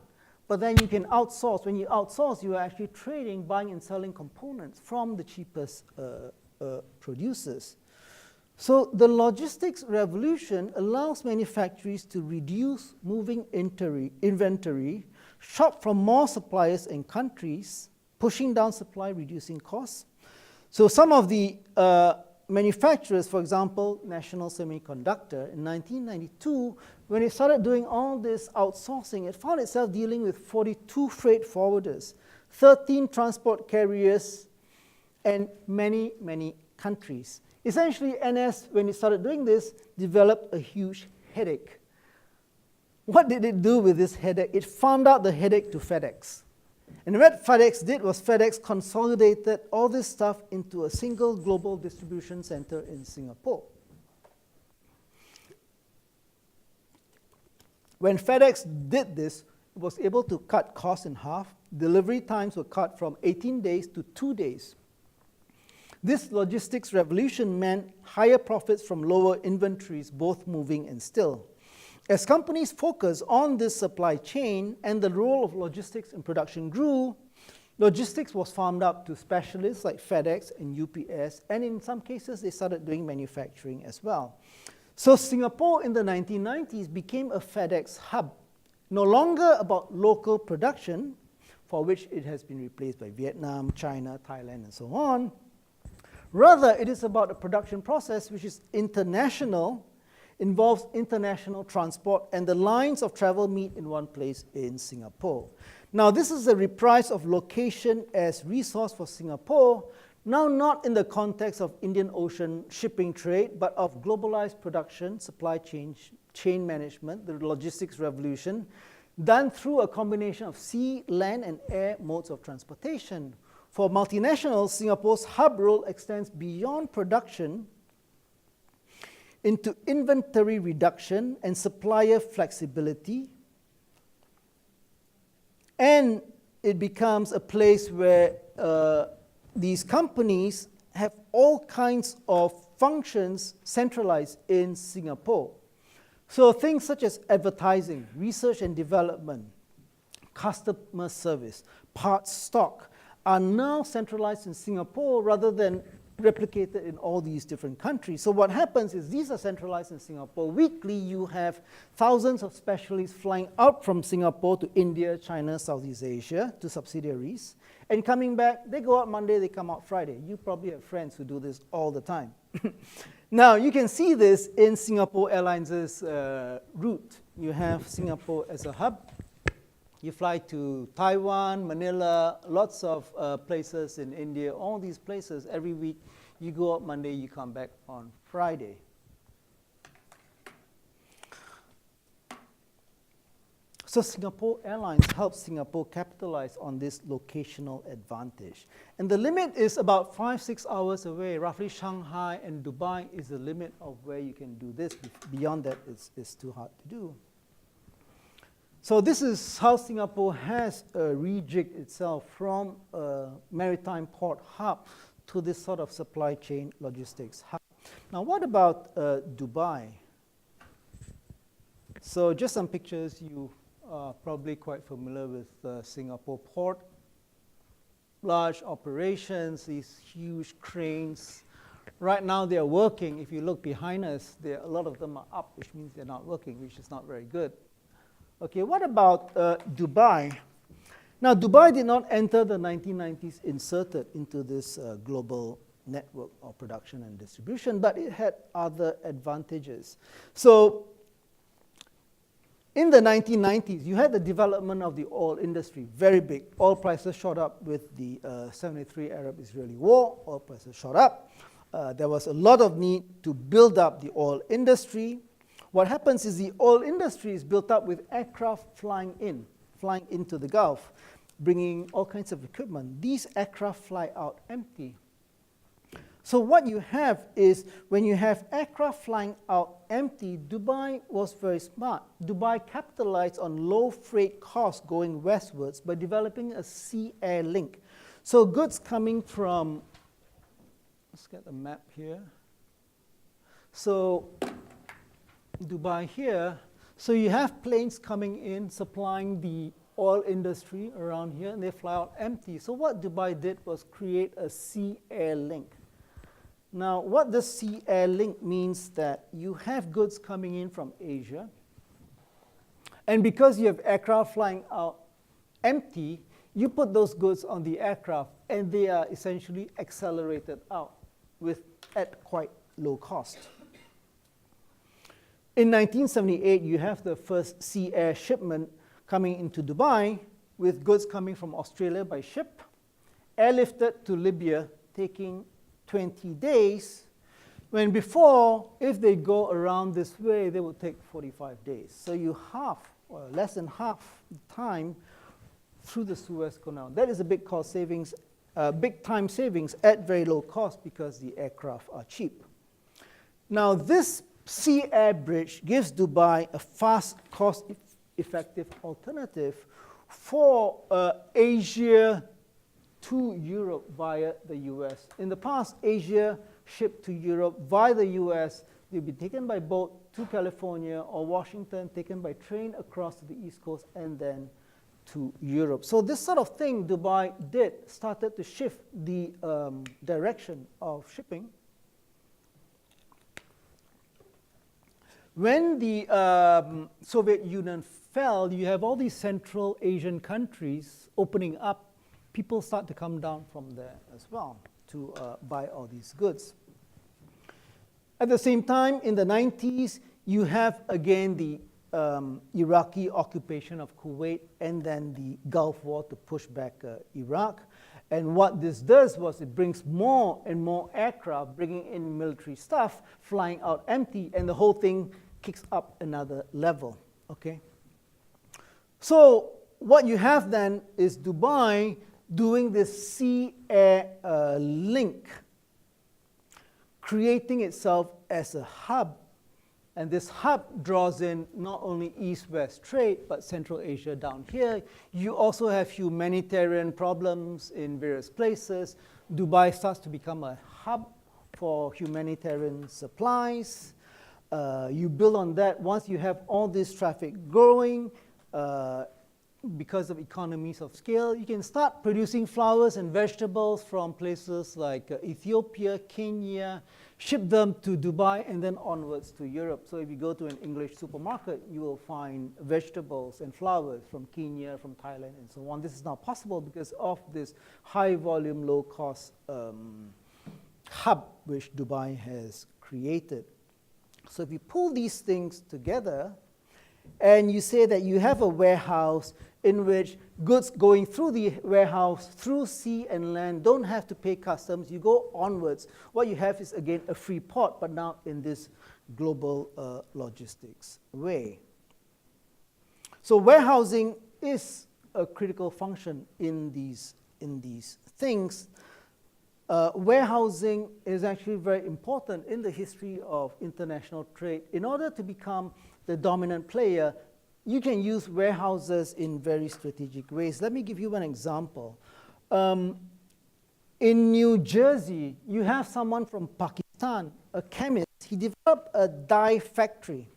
but then you can outsource. When you outsource, you are actually trading, buying and selling components from the cheapest producers. So the logistics revolution allows manufacturers to reduce moving inventory, shop from more suppliers and countries, pushing down supply, reducing costs. So some of the manufacturers, for example, National Semiconductor, in 1992, when it started doing all this outsourcing, it found itself dealing with 42 freight forwarders, 13 transport carriers, and many, many countries. Essentially, NS, when it started doing this, developed a huge headache. What did it do with this headache? It farmed out the headache to FedEx. And what FedEx did was FedEx consolidated all this stuff into a single global distribution center in Singapore. When FedEx did this, it was able to cut costs in half. Delivery times were cut from 18 days to 2 days. This logistics revolution meant higher profits from lower inventories, both moving and still. As companies focused on this supply chain and the role of logistics in production grew, logistics was farmed up to specialists like FedEx and UPS, and in some cases they started doing manufacturing as well. So Singapore in the 1990s became a FedEx hub, no longer about local production, for which it has been replaced by Vietnam, China, Thailand, and so on. Rather, it is about a production process which is international, involves international transport, and the lines of travel meet in one place in Singapore. Now, this is a reprise of location as resource for Singapore, now not in the context of Indian Ocean shipping trade, but of globalized production, supply chain management, the logistics revolution, done through a combination of sea, land, and air modes of transportation. For multinationals, Singapore's hub role extends beyond production into inventory reduction and supplier flexibility, and it becomes a place where these companies have all kinds of functions centralized in Singapore. So things such as advertising, research and development, customer service, parts stock are now centralized in Singapore rather than replicated in all these different countries. So what happens is these are centralized in Singapore. Weekly, you have thousands of specialists flying out from Singapore to India, China, Southeast Asia, to subsidiaries. And coming back, they go out Monday, they come out Friday. You probably have friends who do this all the time. Now, you can see this in Singapore Airlines' route. You have Singapore as a hub. You fly to Taiwan, Manila, lots of places in India, all these places every week. You go out Monday, you come back on Friday. So Singapore Airlines helps Singapore capitalize on this locational advantage. And the limit is about 5-6 hours away. Roughly Shanghai and Dubai is the limit of where you can do this. Beyond that, it's too hard to do. So this is how Singapore has rejigged itself from a maritime port hub to this sort of supply chain logistics hub. Now, what about Dubai? So just some pictures. You are probably quite familiar with Singapore port. large operations, these huge cranes. Right now they are working. If you look behind us, a lot of them are up, which means they're not working, which is not very good. Okay, what about Dubai? Now, Dubai did not enter the 1990s inserted into this global network of production and distribution, but it had other advantages. So, in the 1990s, you had the development of the oil industry, very big. Oil prices shot up with the 73 Arab-Israeli war. Oil prices shot up. There was a lot of need to build up the oil industry. What happens is the oil industry is built up with aircraft flying into the Gulf, bringing all kinds of equipment. These aircraft fly out empty. So what you have is, when you have aircraft flying out empty, Dubai was very smart. Dubai capitalized on low freight costs going westwards by developing a sea-air link. So goods coming from, let's get a map here. So Dubai here, so you have planes coming in, supplying the oil industry around here, and they fly out empty. So what Dubai did was create a sea-air link. Now, what the sea-air link means that you have goods coming in from Asia, and because you have aircraft flying out empty, you put those goods on the aircraft, and they are essentially accelerated out at quite low cost. In 1978, you have the first sea-air shipment coming into Dubai with goods coming from Australia by ship, airlifted to Libya, taking 20 days, when before, if they go around this way, they would take 45 days. So you half, or less than half the time through the Suez Canal. That is a big cost savings, big time savings at very low cost because the aircraft are cheap. Now this sea-air bridge gives Dubai a fast, cost-effective alternative for Asia to Europe via the US. In the past, Asia shipped to Europe via the US. They'd be taken by boat to California or Washington, taken by train across to the East Coast, and then to Europe. So this sort of thing Dubai started to shift the direction of shipping. When the Soviet Union fell, you have all these Central Asian countries opening up. People start to come down from there as well to buy all these goods. At the same time, in the 90s, you have again the Iraqi occupation of Kuwait and then the Gulf War to push back Iraq. And what this does was it brings more and more aircraft, bringing in military stuff, flying out empty, and the whole thing kicks up another level, okay? So what you have then is Dubai doing this sea-air link, creating itself as a hub. And this hub draws in not only East-West trade, but Central Asia down here. You also have humanitarian problems in various places. Dubai starts to become a hub for humanitarian supplies. You build on that. Once you have all this traffic growing, because of economies of scale, you can start producing flowers and vegetables from places like Ethiopia, Kenya, ship them to Dubai, and then onwards to Europe. So if you go to an English supermarket, you will find vegetables and flowers from Kenya, from Thailand, and so on. This is not possible because of this high volume, low cost hub which Dubai has created. So if you pull these things together, and you say that you have a warehouse in which goods going through the warehouse, through sea and land, don't have to pay customs. You go onwards. What you have is, again, a free port, but now in this global logistics way. So warehousing is a critical function in these things. Warehousing is actually very important in the history of international trade. In order to become the dominant player, you can use warehouses in very strategic ways. Let me give you an example. In New Jersey, you have someone from Pakistan, a chemist. He developed a dye factory.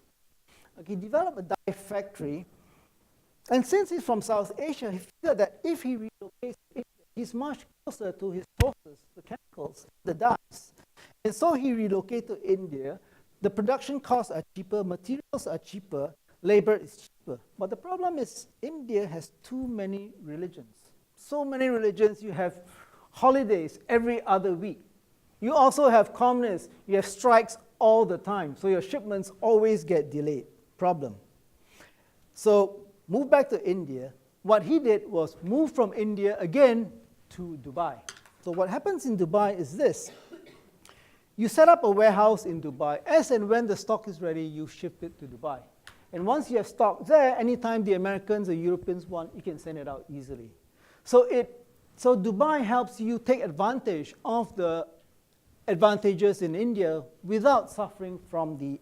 He developed a dye factory, and since he's from South Asia, he figured that if he relocates to Asia, he he's much closer to his sources, the chemicals, the dyes. And so he relocated to India. The production costs are cheaper, materials are cheaper, labor is cheaper. But the problem is India has too many religions. So many religions, you have holidays every other week. You also have communists, you have strikes all the time, so your shipments always get delayed. Problem. So move back to India. What he did was move from India again to Dubai. So what happens in Dubai is this. You set up a warehouse in Dubai. As and when the stock is ready, you ship it to Dubai. And once you have stock there, anytime the Americans or Europeans want, you can send it out easily. So Dubai helps you take advantage of the advantages in India without suffering from the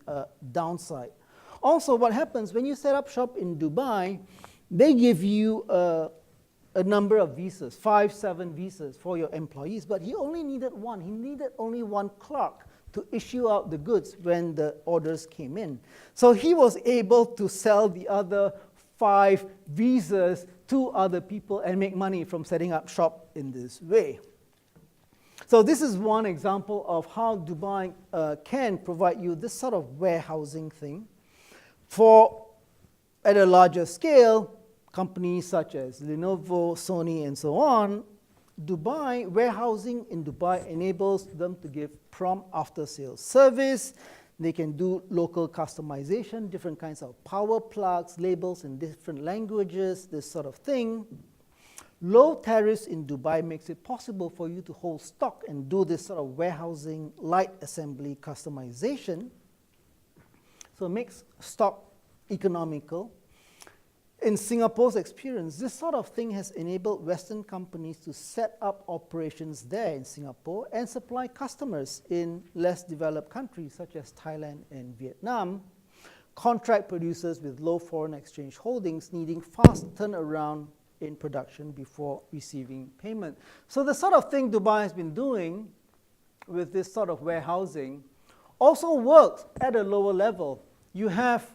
downside. Also, what happens when you set up shop in Dubai, they give you a number of visas, 5, 7 visas for your employees, but he only needed one. He needed only one clerk to issue out the goods when the orders came in. So he was able to sell the other 5 visas to other people and make money from setting up shop in this way. So this is one example of how Dubai can provide you this sort of warehousing thing. At a larger scale, companies such as Lenovo, Sony, and so on, warehousing in Dubai enables them to give prompt after-sales service. They can do local customization, different kinds of power plugs, labels in different languages, this sort of thing. Low tariffs in Dubai makes it possible for you to hold stock and do this sort of warehousing, light assembly customization. So it makes stock economical. In Singapore's experience, this sort of thing has enabled Western companies to set up operations there in Singapore and supply customers in less developed countries such as Thailand and Vietnam. Contract producers with low foreign exchange holdings needing fast turnaround in production before receiving payment. So the sort of thing Dubai has been doing with this sort of warehousing also works at a lower level. You have,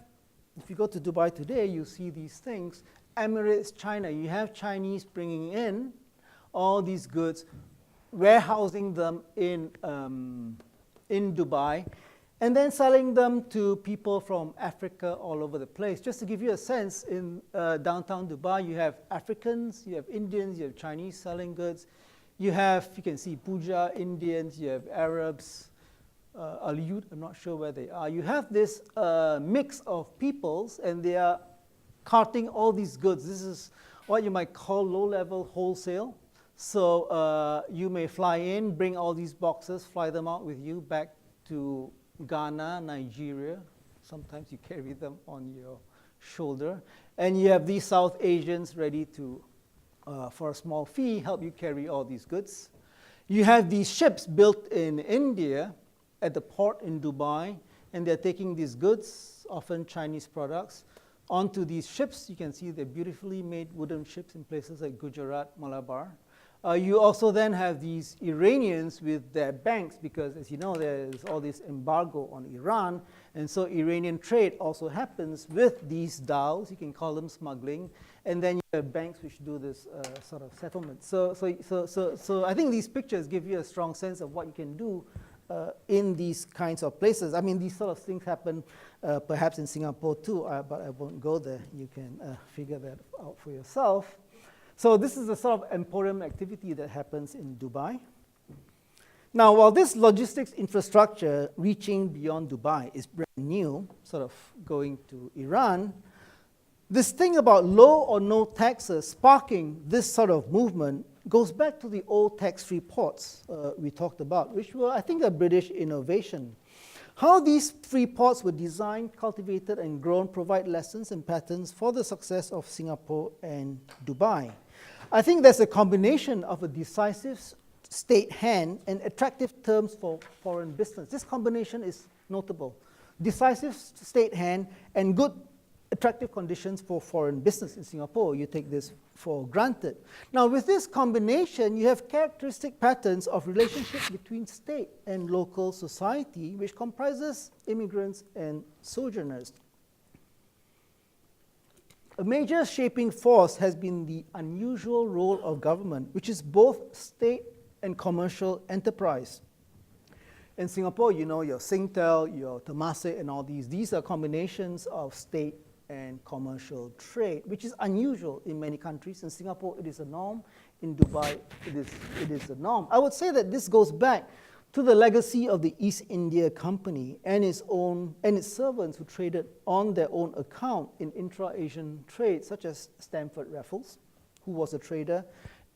if you go to Dubai today, you see these things. Emirates, China, you have Chinese bringing in all these goods, warehousing them in Dubai, and then selling them to people from Africa all over the place. Just to give you a sense, in downtown Dubai, you have Africans, you have Indians, you have Chinese selling goods. You can see Puja, Indians, you have Arabs, Aliyut, I'm not sure where they are. You have this mix of peoples, and they are carting all these goods. This is what you might call low-level wholesale. So you may fly in, bring all these boxes, fly them out with you back to Ghana, Nigeria. Sometimes you carry them on your shoulder. And you have these South Asians ready to, for a small fee, help you carry all these goods. You have these ships built in India at the port in Dubai, and they're taking these goods, often Chinese products, onto these ships. You can see they're beautifully made wooden ships in places like Gujarat, Malabar. You also then have these Iranians with their banks, because as you know, there's all this embargo on Iran, and so Iranian trade also happens with these dhows. You can call them smuggling, and then you have banks which do this sort of settlement. So I think these pictures give you a strong sense of what you can do in these kinds of places. I mean, these sort of things happen perhaps in Singapore too, but I won't go there. You can figure that out for yourself. So this is the sort of emporium activity that happens in Dubai. Now, while this logistics infrastructure reaching beyond Dubai is brand new, sort of going to Iran, this thing about low or no taxes sparking this sort of movement goes back to the old tax-free ports we talked about, which were, I think, a British innovation. How these free ports were designed, cultivated, and grown provide lessons and patterns for the success of Singapore and Dubai. I think there's a combination of a decisive state hand and attractive terms for foreign business. This combination is notable. Decisive state hand and good attractive conditions for foreign business in Singapore. You take this for granted. Now, with this combination, you have characteristic patterns of relationship between state and local society, which comprises immigrants and sojourners. A major shaping force has been the unusual role of government, which is both state and commercial enterprise. In Singapore, you know, your Singtel, your Temasek, and all these are combinations of state and commercial trade, which is unusual in many countries. In Singapore, it is a norm. In Dubai, it is a norm. I would say that this goes back to the legacy of the East India Company and its servants who traded on their own account in intra-Asian trade, such as Stamford Raffles, who was a trader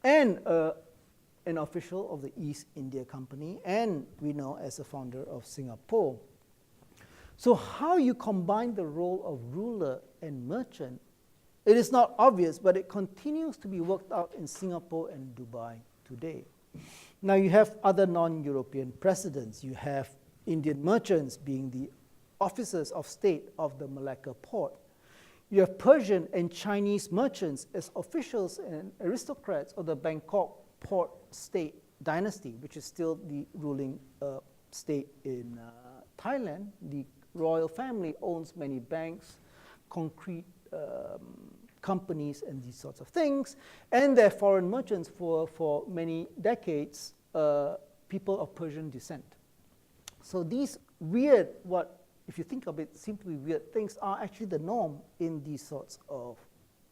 and an official of the East India Company, and we know as a founder of Singapore. So how you combine the role of ruler and merchant, it is not obvious, but it continues to be worked out in Singapore and Dubai today. Now you have other non-European precedents. You have Indian merchants being the officers of state of the Malacca port. You have Persian and Chinese merchants as officials and aristocrats of the Bangkok port state dynasty, which is still the ruling state in Thailand. The royal family owns many banks, concrete companies, and these sorts of things. And they're foreign merchants for many decades, people of Persian descent. So these weird, if you think of it, seem to be weird things, are actually the norm in these sorts of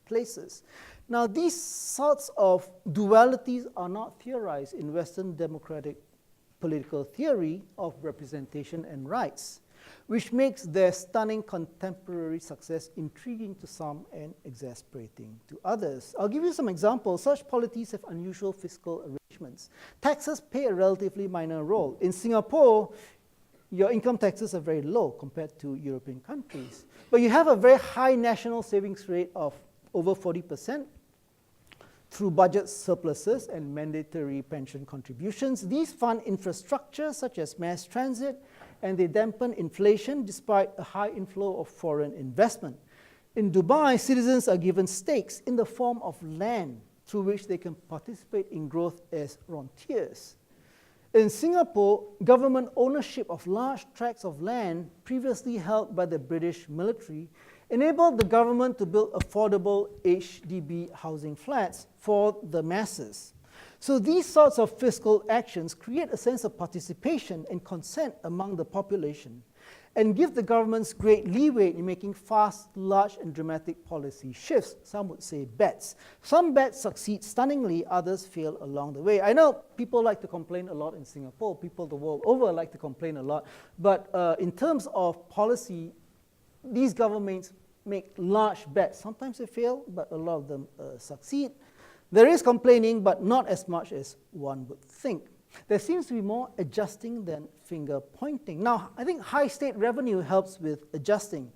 places. Now, these sorts of dualities are not theorized in Western democratic political theory of representation and rights, which makes their stunning contemporary success intriguing to some and exasperating to others. I'll give you some examples. Such polities have unusual fiscal arrangements. Taxes play a relatively minor role. In Singapore, your income taxes are very low compared to European countries, but you have a very high national savings rate of over 40%. Through budget surpluses and mandatory pension contributions, these fund infrastructure such as mass transit, and they dampen inflation despite a high inflow of foreign investment. In Dubai, citizens are given stakes in the form of land through which they can participate in growth as rentiers. In Singapore, government ownership of large tracts of land previously held by the British military enabled the government to build affordable HDB housing flats for the masses. So these sorts of fiscal actions create a sense of participation and consent among the population and give the governments great leeway in making fast, large, and dramatic policy shifts. Some would say bets. Some bets succeed stunningly, others fail along the way. I know people like to complain a lot in Singapore, people the world over like to complain a lot, but in terms of policy, these governments make large bets. Sometimes they fail, but a lot of them succeed. There is complaining, but not as much as one would think. There seems to be more adjusting than finger pointing. Now, I think high state revenue helps with adjusting.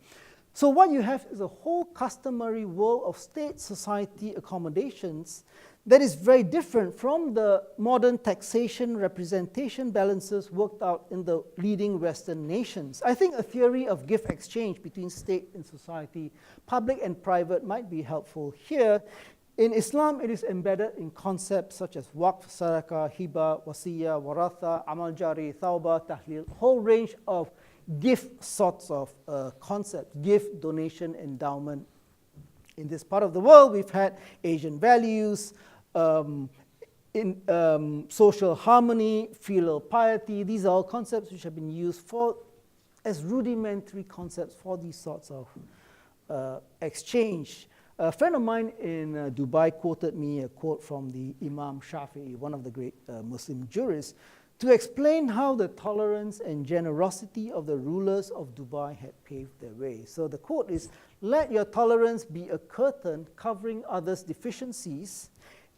So what you have is a whole customary world of state society accommodations that is very different from the modern taxation representation balances worked out in the leading Western nations. I think a theory of gift exchange between state and society, public and private, might be helpful here. In Islam, it is embedded in concepts such as waqf, sadaqah, hiba, wasiyah, waratha, amal jari, tawbah, tahlil, whole range of gift sorts of concepts, gift, donation, endowment. In this part of the world, we've had Asian values, social harmony, filial piety. These are all concepts which have been used as rudimentary concepts for these sorts of exchange. A friend of mine in Dubai quoted me a quote from the Imam Shafi'i, one of the great Muslim jurists, to explain how the tolerance and generosity of the rulers of Dubai had paved their way. So the quote is, "Let your tolerance be a curtain covering others' deficiencies,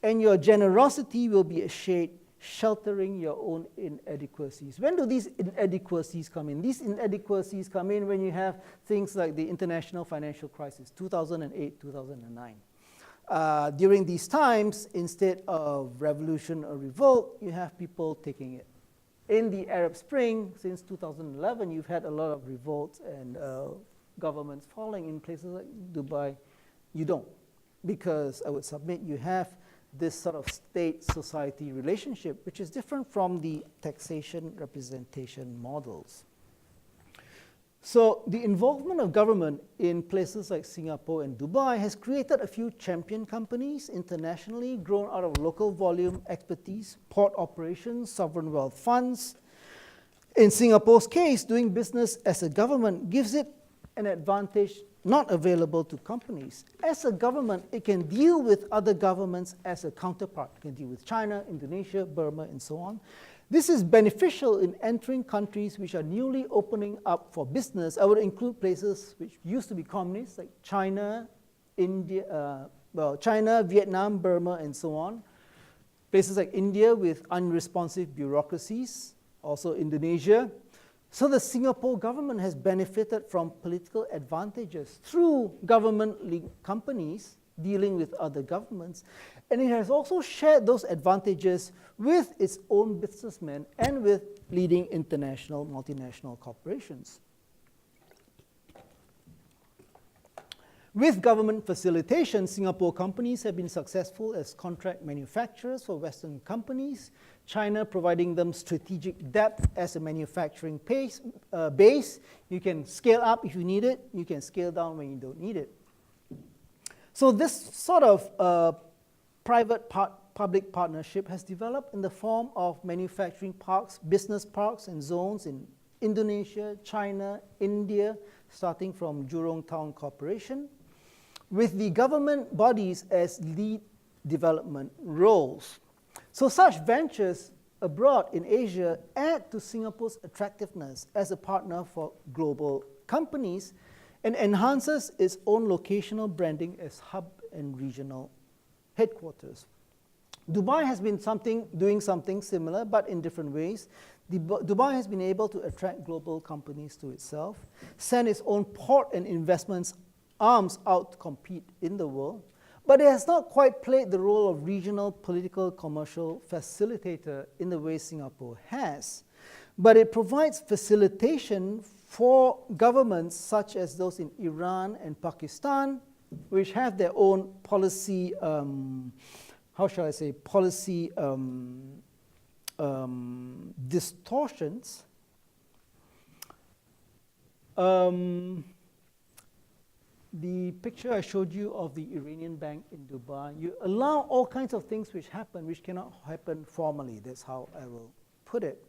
and your generosity will be a shade sheltering your own inadequacies." When do these inadequacies come in? These inadequacies come in when you have things like the international financial crisis, 2008, 2009. During these times, instead of revolution or revolt, you have people taking it. In the Arab Spring, since 2011, you've had a lot of revolts and governments falling. In places like Dubai, you don't. Because I would submit you have this sort of state-society relationship, which is different from the taxation representation models. So the involvement of government in places like Singapore and Dubai has created a few champion companies internationally, grown out of local volume expertise, port operations, sovereign wealth funds. In Singapore's case, doing business as a government gives it an advantage not available to companies. As a government, it can deal with other governments as a counterpart. It can deal with China, Indonesia, Burma, and so on. This is beneficial in entering countries which are newly opening up for business. I would include places which used to be communist, like China, India, China, Vietnam, Burma, and so on. Places like India with unresponsive bureaucracies, also Indonesia. So the Singapore government has benefited from political advantages through government-linked companies dealing with other governments, and it has also shared those advantages with its own businessmen and with leading international multinational corporations. With government facilitation, Singapore companies have been successful as contract manufacturers for Western companies, China providing them strategic depth as a manufacturing base. You can scale up if you need it, you can scale down when you don't need it. So this sort of private-public partnership has developed in the form of manufacturing parks, business parks and zones in Indonesia, China, India, starting from Jurong Town Corporation, with the government bodies as lead development roles. So such ventures abroad in Asia add to Singapore's attractiveness as a partner for global companies and enhances its own locational branding as hub and regional headquarters. Dubai has been doing something similar, but in different ways. Dubai has been able to attract global companies to itself, send its own port and investments arms out to compete in the world, but it has not quite played the role of regional political commercial facilitator in the way Singapore has. But it provides facilitation for governments such as those in Iran and Pakistan, which have their own policy, policy distortions. The picture I showed you of the Iranian bank in Dubai, you allow all kinds of things which happen, which cannot happen formally. That's how I will put it.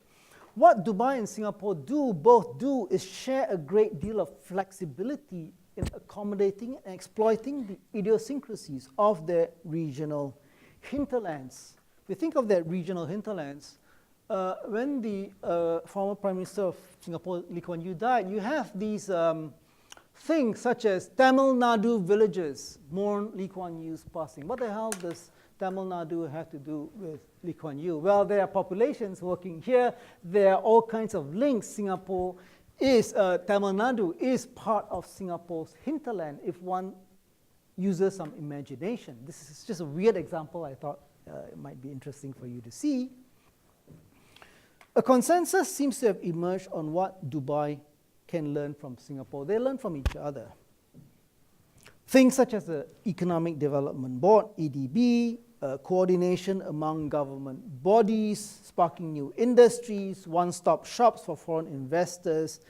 What Dubai and Singapore both do is share a great deal of flexibility in accommodating and exploiting the idiosyncrasies of their regional hinterlands. If you think of their regional hinterlands, when the former Prime Minister of Singapore, Lee Kuan Yew, died, you have these things such as Tamil Nadu villages mourn Lee Kuan Yew's passing. What the hell does Tamil Nadu have to do with Lee Kuan Yew? Well, there are populations working here. There are all kinds of links. Tamil Nadu is part of Singapore's hinterland if one uses some imagination. This is just a weird example I thought it might be interesting for you to see. A consensus seems to have emerged on what Dubai can learn from Singapore. They learn from each other. Things such as the Economic Development Board, EDB, coordination among government bodies, sparking new industries, one-stop shops for foreign investors,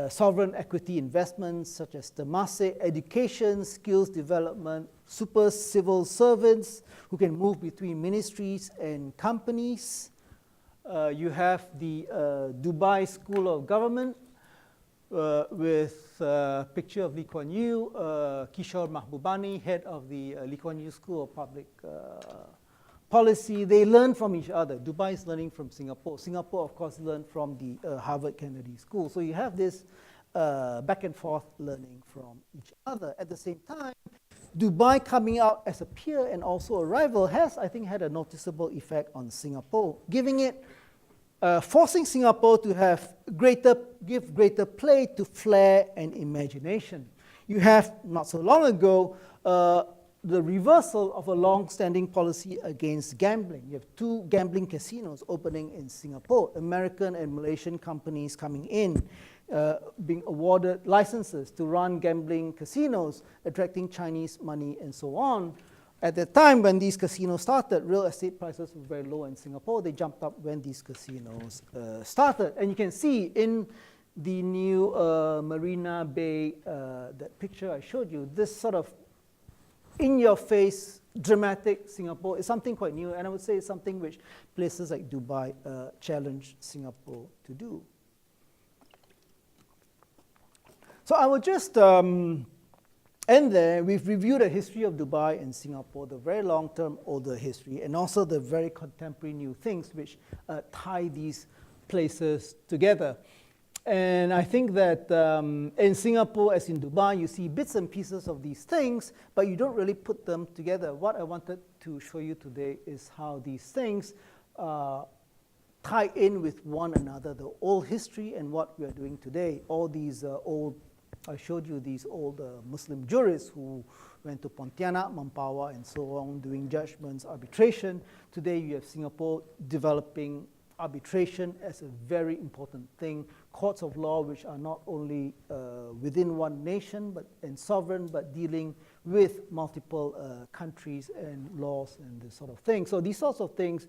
sovereign equity investments such as Temasek, education, skills development, super civil servants who can move between ministries and companies. You have the Dubai School of Government, with a picture of Lee Kuan Yew, Kishore Mahbubani, head of the Lee Kuan Yew School of Public Policy. They learn from each other. Dubai is learning from Singapore. Singapore, of course, learned from the Harvard Kennedy School. So you have this back and forth learning from each other. At the same time, Dubai coming out as a peer and also a rival has, I think, had a noticeable effect on Singapore, giving it forcing Singapore to give greater play to flair and imagination. You have, not so long ago, the reversal of a long-standing policy against gambling. You have 2 gambling casinos opening in Singapore, American and Malaysian companies coming in, being awarded licenses to run gambling casinos, attracting Chinese money and so on. At the time when these casinos started, real estate prices were very low in Singapore. They jumped up when these casinos started. And you can see in the new Marina Bay, that picture I showed you, this sort of in-your-face, dramatic Singapore is something quite new, and I would say it's something which places like Dubai challenge Singapore to do. So I will just end there. We've reviewed the history of Dubai and Singapore, the very long-term older history, and also the very contemporary new things which tie these places together. And I think that in Singapore, as in Dubai, you see bits and pieces of these things, but you don't really put them together. What I wanted to show you today is how these things tie in with one another, the old history and what we are doing today. All these I showed you these old Muslim jurists who went to Pontianak, Mempawah, and so on, doing judgments, arbitration. Today you have Singapore developing arbitration as a very important thing. Courts of law which are not only within one nation and sovereign, but dealing with multiple countries and laws and this sort of thing. So these sorts of things,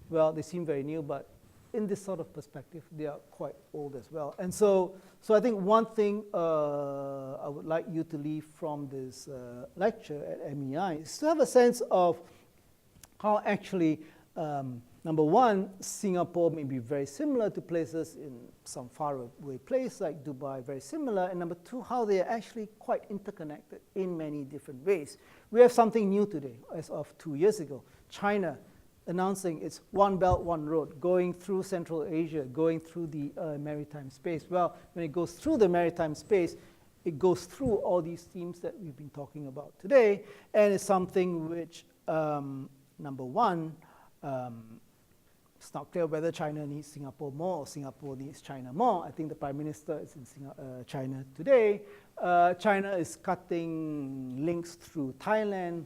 well, they seem very new, but in this sort of perspective, they are quite old as well. And so I think one thing I would like you to leave from this lecture at MEI is to have a sense of how actually, number one, Singapore may be very similar to places in some faraway place like Dubai, very similar. And number two, how they are actually quite interconnected in many different ways. We have something new today, as of 2 years ago. China announcing its One Belt, One Road, going through Central Asia, going through the maritime space. Well, when it goes through the maritime space, it goes through all these themes that we've been talking about today, and it's something which, number one, it's not clear whether China needs Singapore more or Singapore needs China more. I think the Prime Minister is in China today. China is cutting links through Thailand,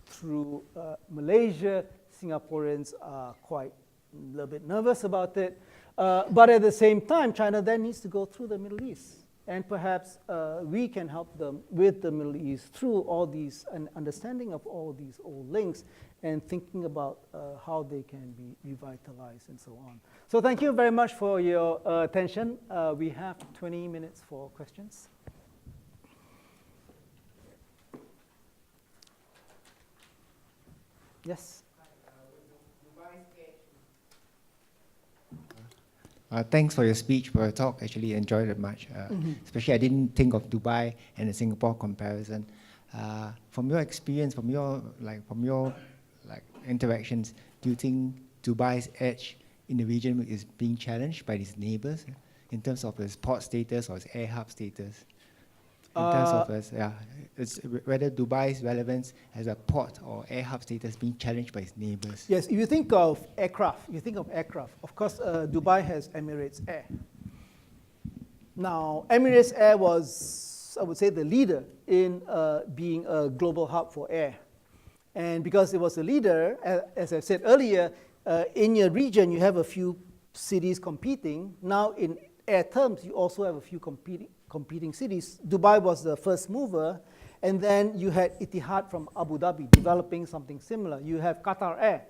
through Malaysia. Singaporeans are quite a little bit nervous about it. But at the same time, China then needs to go through the Middle East. And perhaps we can help them with the Middle East through all these, an understanding of all these old links and thinking about how they can be revitalized and so on. So thank you very much for your attention. We have 20 minutes for questions. Yes? Thanks for your speech, for your talk. Actually enjoyed it much. Especially I didn't think of Dubai and the Singapore comparison. From your experience, from your interactions, do you think Dubai's edge in the region is being challenged by its neighbors in terms of its port status or its air hub status? In terms of it's whether Dubai's relevance as a port or air hub status being challenged by its neighbors. Yes, if you think of aircraft, of course, Dubai has Emirates Air. Now, Emirates Air was, I would say, the leader in being a global hub for air. And because it was a leader, as I said earlier, in your region, you have a few cities competing. Now, in air terms, you also have a few competing cities. Dubai was the first mover, and then you had Etihad from Abu Dhabi developing something similar. You have Qatar Air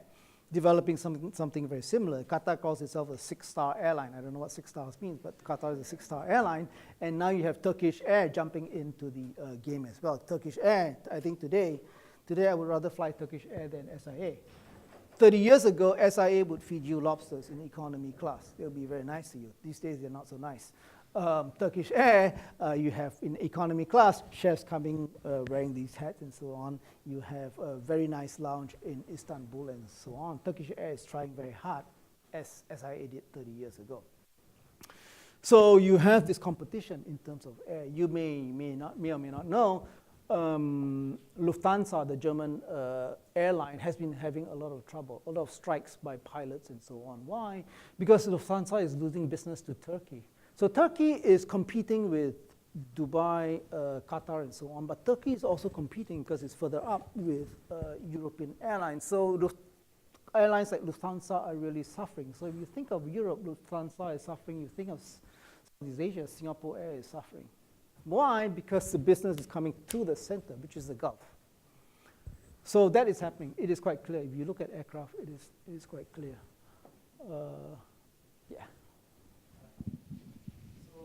developing something very similar. Qatar calls itself a 6-star airline. I don't know what 6 stars means, but Qatar is a 6-star airline. And now you have Turkish Air jumping into the game as well. Turkish Air, I think today I would rather fly Turkish Air than SIA. 30 years ago, SIA would feed you lobsters in economy class. They'll be very nice to you. These days, they're not so nice. Turkish Air, you have in economy class, chefs coming wearing these hats and so on. You have a very nice lounge in Istanbul and so on. Turkish Air is trying very hard, as SIA did 30 years ago. So you have this competition in terms of air. You may or may not know, Lufthansa, the German airline, has been having a lot of trouble, a lot of strikes by pilots and so on. Why? Because Lufthansa is losing business to Turkey. So Turkey is competing with Dubai, Qatar, and so on, but Turkey is also competing because it's further up with European airlines. So airlines like Lufthansa are really suffering. So if you think of Europe, Lufthansa is suffering. You think of Southeast Asia, Singapore Air is suffering. Why? Because the business is coming to the center, which is the Gulf. So that is happening. It is quite clear. If you look at aircraft, it is quite clear. Yeah. So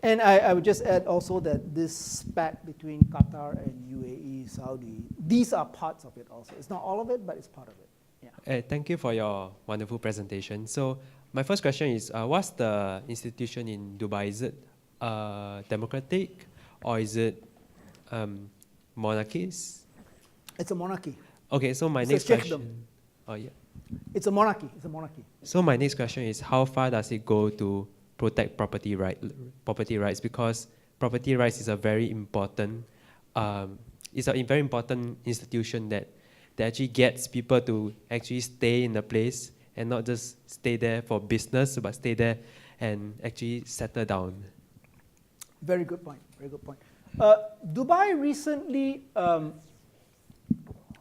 And I would just add also that this spat between Qatar and UAE, Saudi, these are parts of it also. It's not all of it, but it's part of it. Yeah. Thank you for your wonderful presentation. So my first question is, what's the institution in Dubai? Is it democratic or is it monarchies? It's a monarchy. Okay, so my It's next a sheikhdom. question. Oh yeah. It's a monarchy. It's a monarchy. So my next question is, how far does it go to protect property rights? Because property rights is a very important, very important institution that actually gets people to actually stay in the place and not just stay there for business, but stay there and actually settle down. Very good point. Very good point. Dubai recently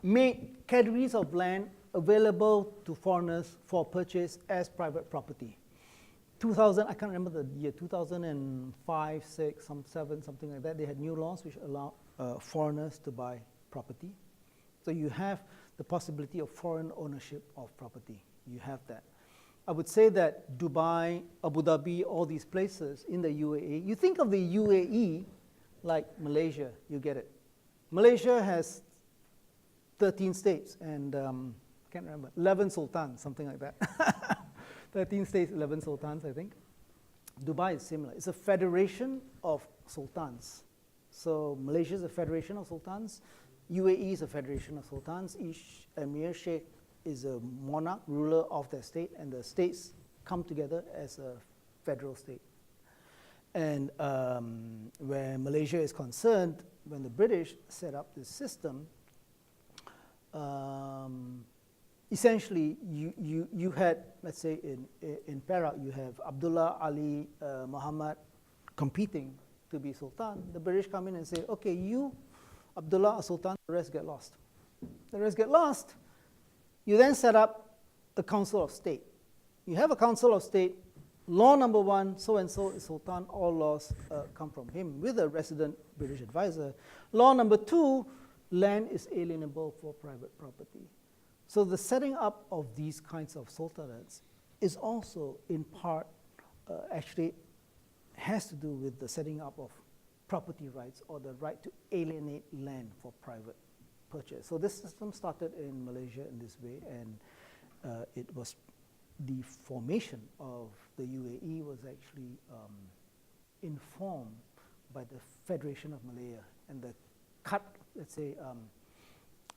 made categories of land available to foreigners for purchase as private property. 2000, I can't remember the year, 2005, 6, 7, something like that. They had new laws which allow foreigners to buy property. So you have the possibility of foreign ownership of property. You have that. I would say that Dubai, Abu Dhabi, all these places in the UAE, you think of the UAE like Malaysia, you get it. Malaysia has 13 states and can't remember, 11 sultans, something like that. 13 states, 11 sultans, I think. Dubai is similar. It's a federation of sultans. So Malaysia is a federation of sultans. UAE is a federation of sultans. Each emir sheikh is a monarch, ruler of their state, and the states come together as a federal state. And where Malaysia is concerned, when the British set up this system, essentially you had, let's say in Perak, you have Abdullah, Ali, Muhammad competing to be sultan. The British come in and say, okay, you, Abdullah, are sultan, the rest get lost. The rest get lost. You then set up a council of state. You have a council of state, law number 1, so-and-so is sultan, all laws come from him with a resident British advisor. Law number 2, land is alienable for private property. So the setting up of these kinds of sultanates is also in part actually has to do with the setting up of property rights or the right to alienate land for private purchase. So this system started in Malaysia in this way, and it was the formation of the UAE was actually informed by the Federation of Malaya and the cut, let's say,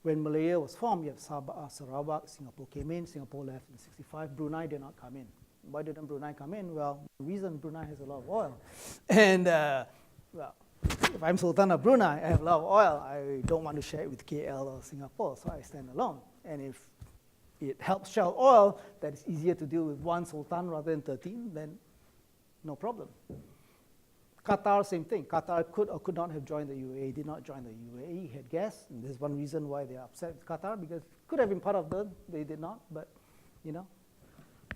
when Malaya was formed, you have Sarawak, Singapore came in, Singapore left in 65, Brunei did not come in. Why didn't Brunei come in? Well, the reason Brunei has a lot of oil. And, well, if I'm Sultan of Brunei, I have a lot of oil, I don't want to share it with KL or Singapore, so I stand alone. And if it helps Shell Oil, that is easier to deal with one Sultan rather than 13, then no problem. Qatar, same thing. Qatar could or could not have joined the UAE, did not join the UAE, had gas. And there's one reason why they're upset with Qatar, because it could have been part of them, they did not, but, you know.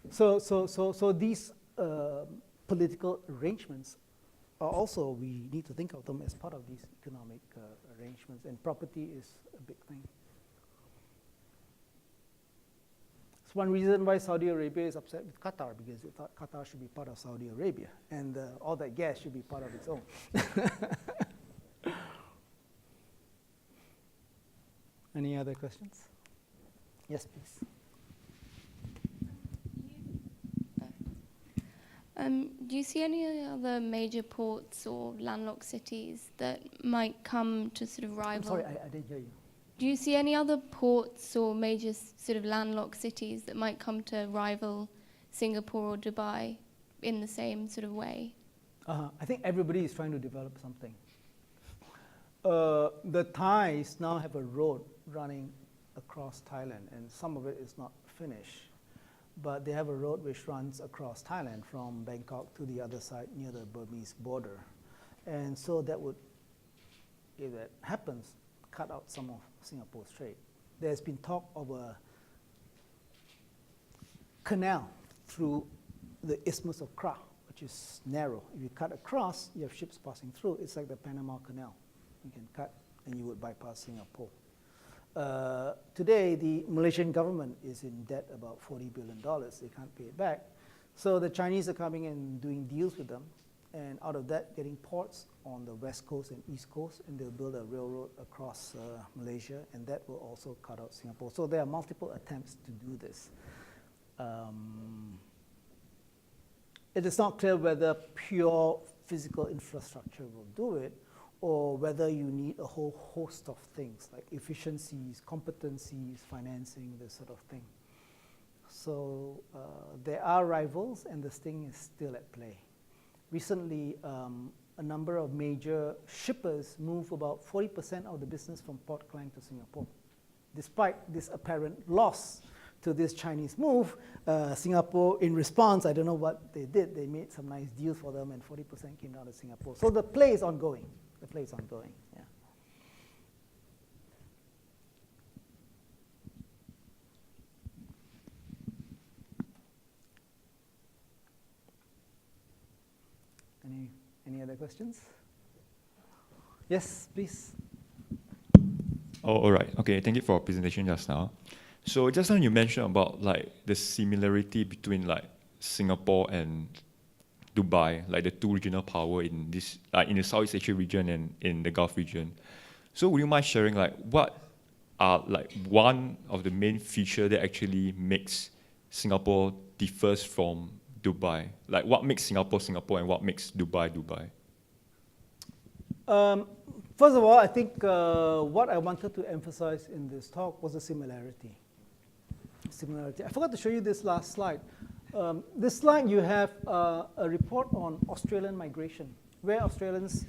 So these political arrangements are also, we need to think of them as part of these economic arrangements, and property is a big thing. It's one reason why Saudi Arabia is upset with Qatar, because they thought Qatar should be part of Saudi Arabia, and all that gas should be part of its own. Any other questions? Yes, please. Do you see any other major ports or landlocked cities that might come to sort of rival? I'm sorry, I didn't hear you. Do you see any other ports or major sort of landlocked cities that might come to rival Singapore or Dubai in the same sort of way? I think everybody is trying to develop something. The Thais now have a road running across Thailand, and some of it is not finished. But they have a road which runs across Thailand from Bangkok to the other side near the Burmese border. And so that would, if that happens, cut out some of Singapore's trade. There's been talk of a canal through the Isthmus of Kra, which is narrow. If you cut across, you have ships passing through. It's like the Panama Canal. You can cut and you would bypass Singapore. Today, the Malaysian government is in debt about $40 billion. They can't pay it back. So the Chinese are coming and doing deals with them. and out of that, getting ports on the west coast and east coast, and they'll build a railroad across Malaysia, and that will also cut out Singapore. So there are multiple attempts to do this. It is not clear whether pure physical infrastructure will do it, or whether you need a whole host of things like efficiencies, competencies, financing, this sort of thing. So there are rivals, and this thing is still at play. Recently, a number of major shippers move about 40% of the business from Port Klang to Singapore. Despite this apparent loss to this Chinese move, Singapore, in response, I don't know what they did, they made some nice deals for them, and 40% came down to Singapore. So the play is ongoing. The play is ongoing, yeah. Any other questions? Yes, please. Oh, all right. Okay, thank you for your presentation just now. So just now you mentioned about like the similarity between like Singapore and Dubai, like the two regional power in this, in the Southeast Asia region and in the Gulf region. So would you mind sharing like what are like one of the main features that actually makes Singapore differs from Dubai? Like what makes Singapore Singapore and what makes Dubai Dubai? First of all, I think what I wanted to emphasize in this talk was a similarity. I forgot to show you this last slide. This slide you have a report on Australian migration, where Australians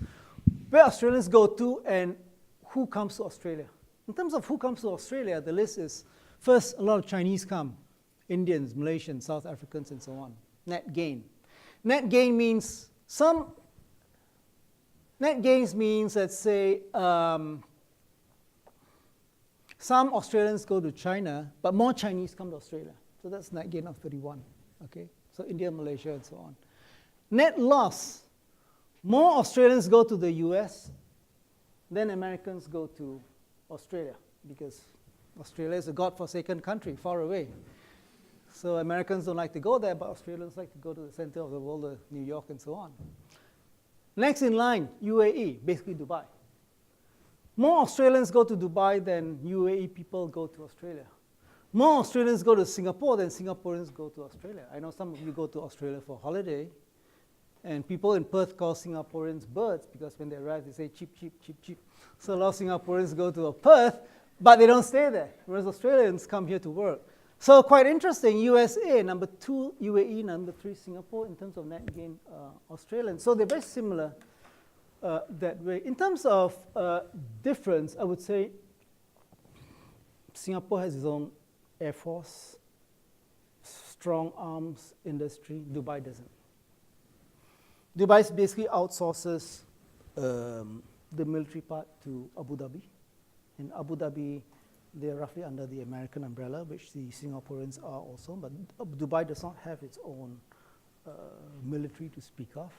go to and who comes to Australia. In terms of who comes to Australia, the list is, first, a lot of Chinese come, Indians, Malaysians, South Africans, and so on. Net gain. Net gain means let's say, some Australians go to China, but more Chinese come to Australia. So that's net gain of 31, okay? So India, Malaysia, and so on. Net loss, more Australians go to the US than Americans go to Australia, because Australia is a godforsaken country, far away. So Americans don't like to go there, but Australians like to go to the center of the world, New York, and so on. Next in line, UAE, basically Dubai. More Australians go to Dubai than UAE people go to Australia. More Australians go to Singapore than Singaporeans go to Australia. I know some of you go to Australia for holiday, and people in Perth call Singaporeans birds because when they arrive, they say cheap, cheap, cheap, cheap. So a lot of Singaporeans go to Perth, but they don't stay there, whereas Australians come here to work. So quite interesting, USA, number 2, UAE, number 3, Singapore, in terms of net gain, Australians. So they're very similar that way. In terms of difference, I would say Singapore has its own air force, strong arms industry. Dubai doesn't. Dubai basically outsources the military part to Abu Dhabi. In Abu Dhabi, they're roughly under the American umbrella, which the Singaporeans are also, but Dubai does not have its own military to speak of.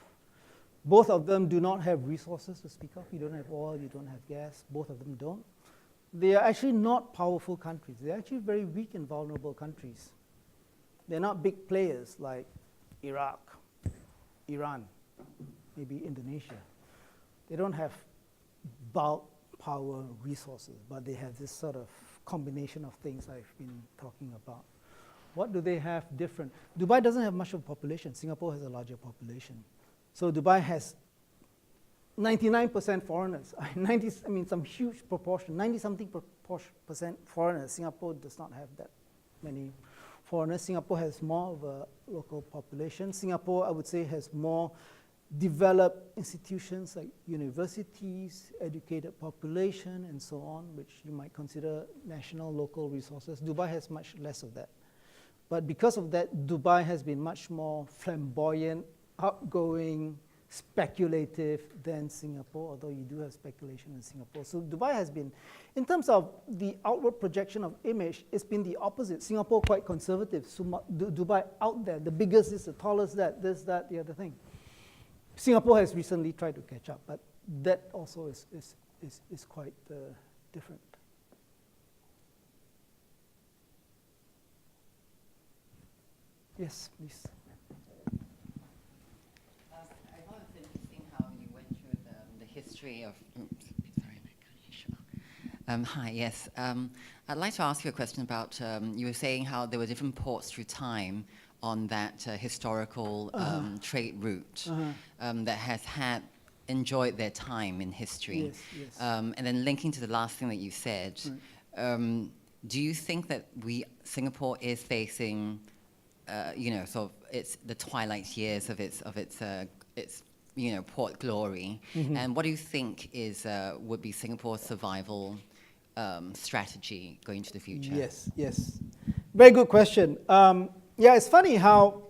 Both of them do not have resources to speak of. You don't have oil, you don't have gas. Both of them don't. They are actually not powerful countries. They're actually very weak and vulnerable countries. They're not big players like Iraq, Iran, maybe Indonesia. They don't have bulk power resources, but they have this sort of combination of things I've been talking about. What do they have different? Dubai doesn't have much of a population. Singapore has a larger population. So Dubai has 99% foreigners. Some huge proportion, 90-something percent foreigners. Singapore does not have that many foreigners. Singapore has more of a local population. Singapore, I would say, has more developed institutions like universities, educated population, and so on, which you might consider national, local resources. Dubai has much less of that. But because of that, Dubai has been much more flamboyant, outgoing, speculative than Singapore, although you do have speculation in Singapore. So Dubai has been, in terms of the outward projection of image, it's been the opposite. Singapore quite conservative. Dubai out there, the biggest is, the tallest that, this, that, the other thing. Singapore has recently tried to catch up, but that also is quite different. Yes, please. I want to history of. Oops, sorry, hi, yes. I'd like to ask you a question about. You were saying how there were different ports through time on that historical trade route that has enjoyed their time in history. Yes, yes. And then linking to the last thing that you said, do you think that Singapore is facing, sort of it's the twilight years of its port glory? And what do you think would be Singapore's survival strategy going into the future? Yes. Very good question. Yeah, it's funny how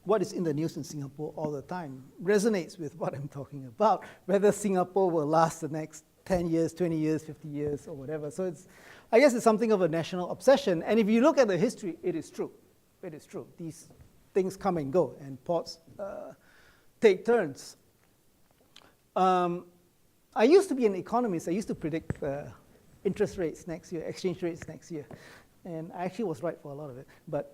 what is in the news in Singapore all the time resonates with what I'm talking about, whether Singapore will last the next 10 years, 20 years, 50 years, or whatever. So I guess it's something of a national obsession. And if you look at the history, it is true. It is true. These things come and go, and ports take turns. I used to be an economist. I used to predict interest rates next year, exchange rates next year. And I actually was right for a lot of it. But,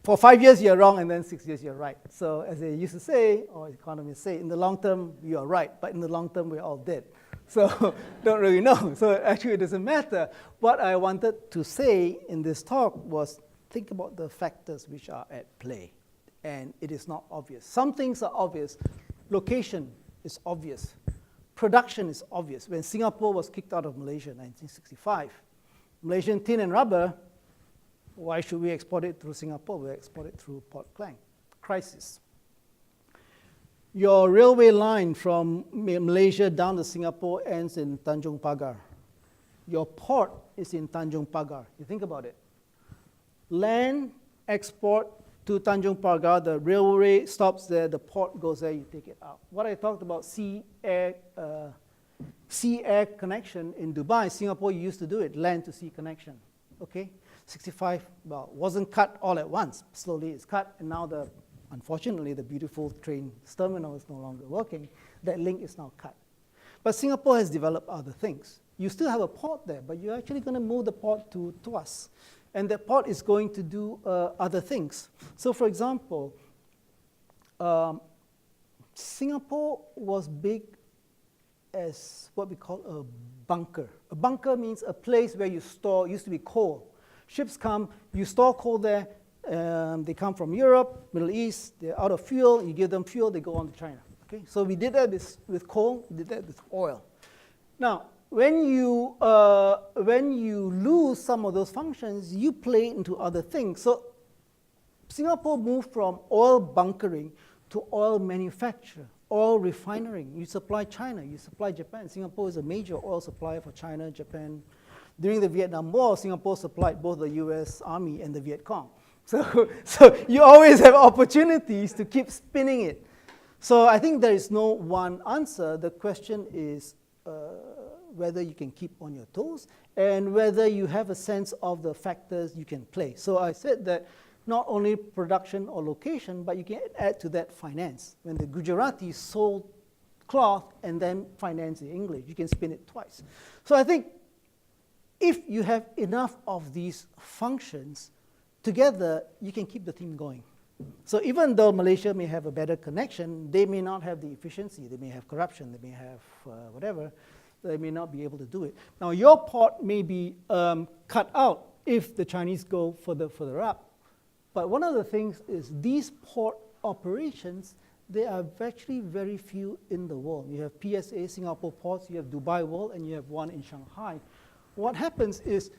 for 5 years you're wrong, and then 6 years you're right. So as they used to say, or economists say, in the long term you are right, but in the long term we're all dead. So don't really know. So actually it doesn't matter. What I wanted to say in this talk was think about the factors which are at play. And it is not obvious. Some things are obvious. Location is obvious. Production is obvious. When Singapore was kicked out of Malaysia in 1965, Malaysian tin and rubber, why should we export it through Singapore? We export it through Port Klang. Crisis. Your railway line from Malaysia down to Singapore ends in Tanjung Pagar. Your port is in Tanjung Pagar. You think about it. Land export to Tanjung Pagar, the railway stops there, the port goes there, you take it out. What I talked about sea-air connection in Dubai, Singapore used to do it, land to sea connection. Okay? 65, well, wasn't cut all at once. Slowly it's cut, and now unfortunately, the beautiful train terminal is no longer working. That link is now cut. But Singapore has developed other things. You still have a port there, but you're actually going to move the port to Tuas. And that port is going to do other things. So for example, Singapore was big as what we call a bunker. A bunker means a place where you store, used to be coal. Ships come, you store coal there, they come from Europe, Middle East, they're out of fuel, you give them fuel, they go on to China. Okay? So we did that with coal, we did that with oil. Now, when you lose some of those functions, you play into other things. So Singapore moved from oil bunkering to oil manufacture, oil refining. You supply China, you supply Japan. Singapore is a major oil supplier for China, Japan. During the Vietnam War, Singapore supplied both the US Army and the Viet Cong. So you always have opportunities to keep spinning it. So I think there is no one answer. The question is whether you can keep on your toes and whether you have a sense of the factors you can play. So I said that not only production or location, but you can add to that finance. When the Gujaratis sold cloth and then financed the English, you can spin it twice. So I think if you have enough of these functions together, you can keep the team going. So even though Malaysia may have a better connection, they may not have the efficiency, they may have corruption, they may have whatever, they may not be able to do it. Now your port may be cut out if the Chinese go further up. But one of the things is these port operations, there are actually very few in the world. You have PSA, Singapore ports, you have Dubai World, and you have one in Shanghai. What happens is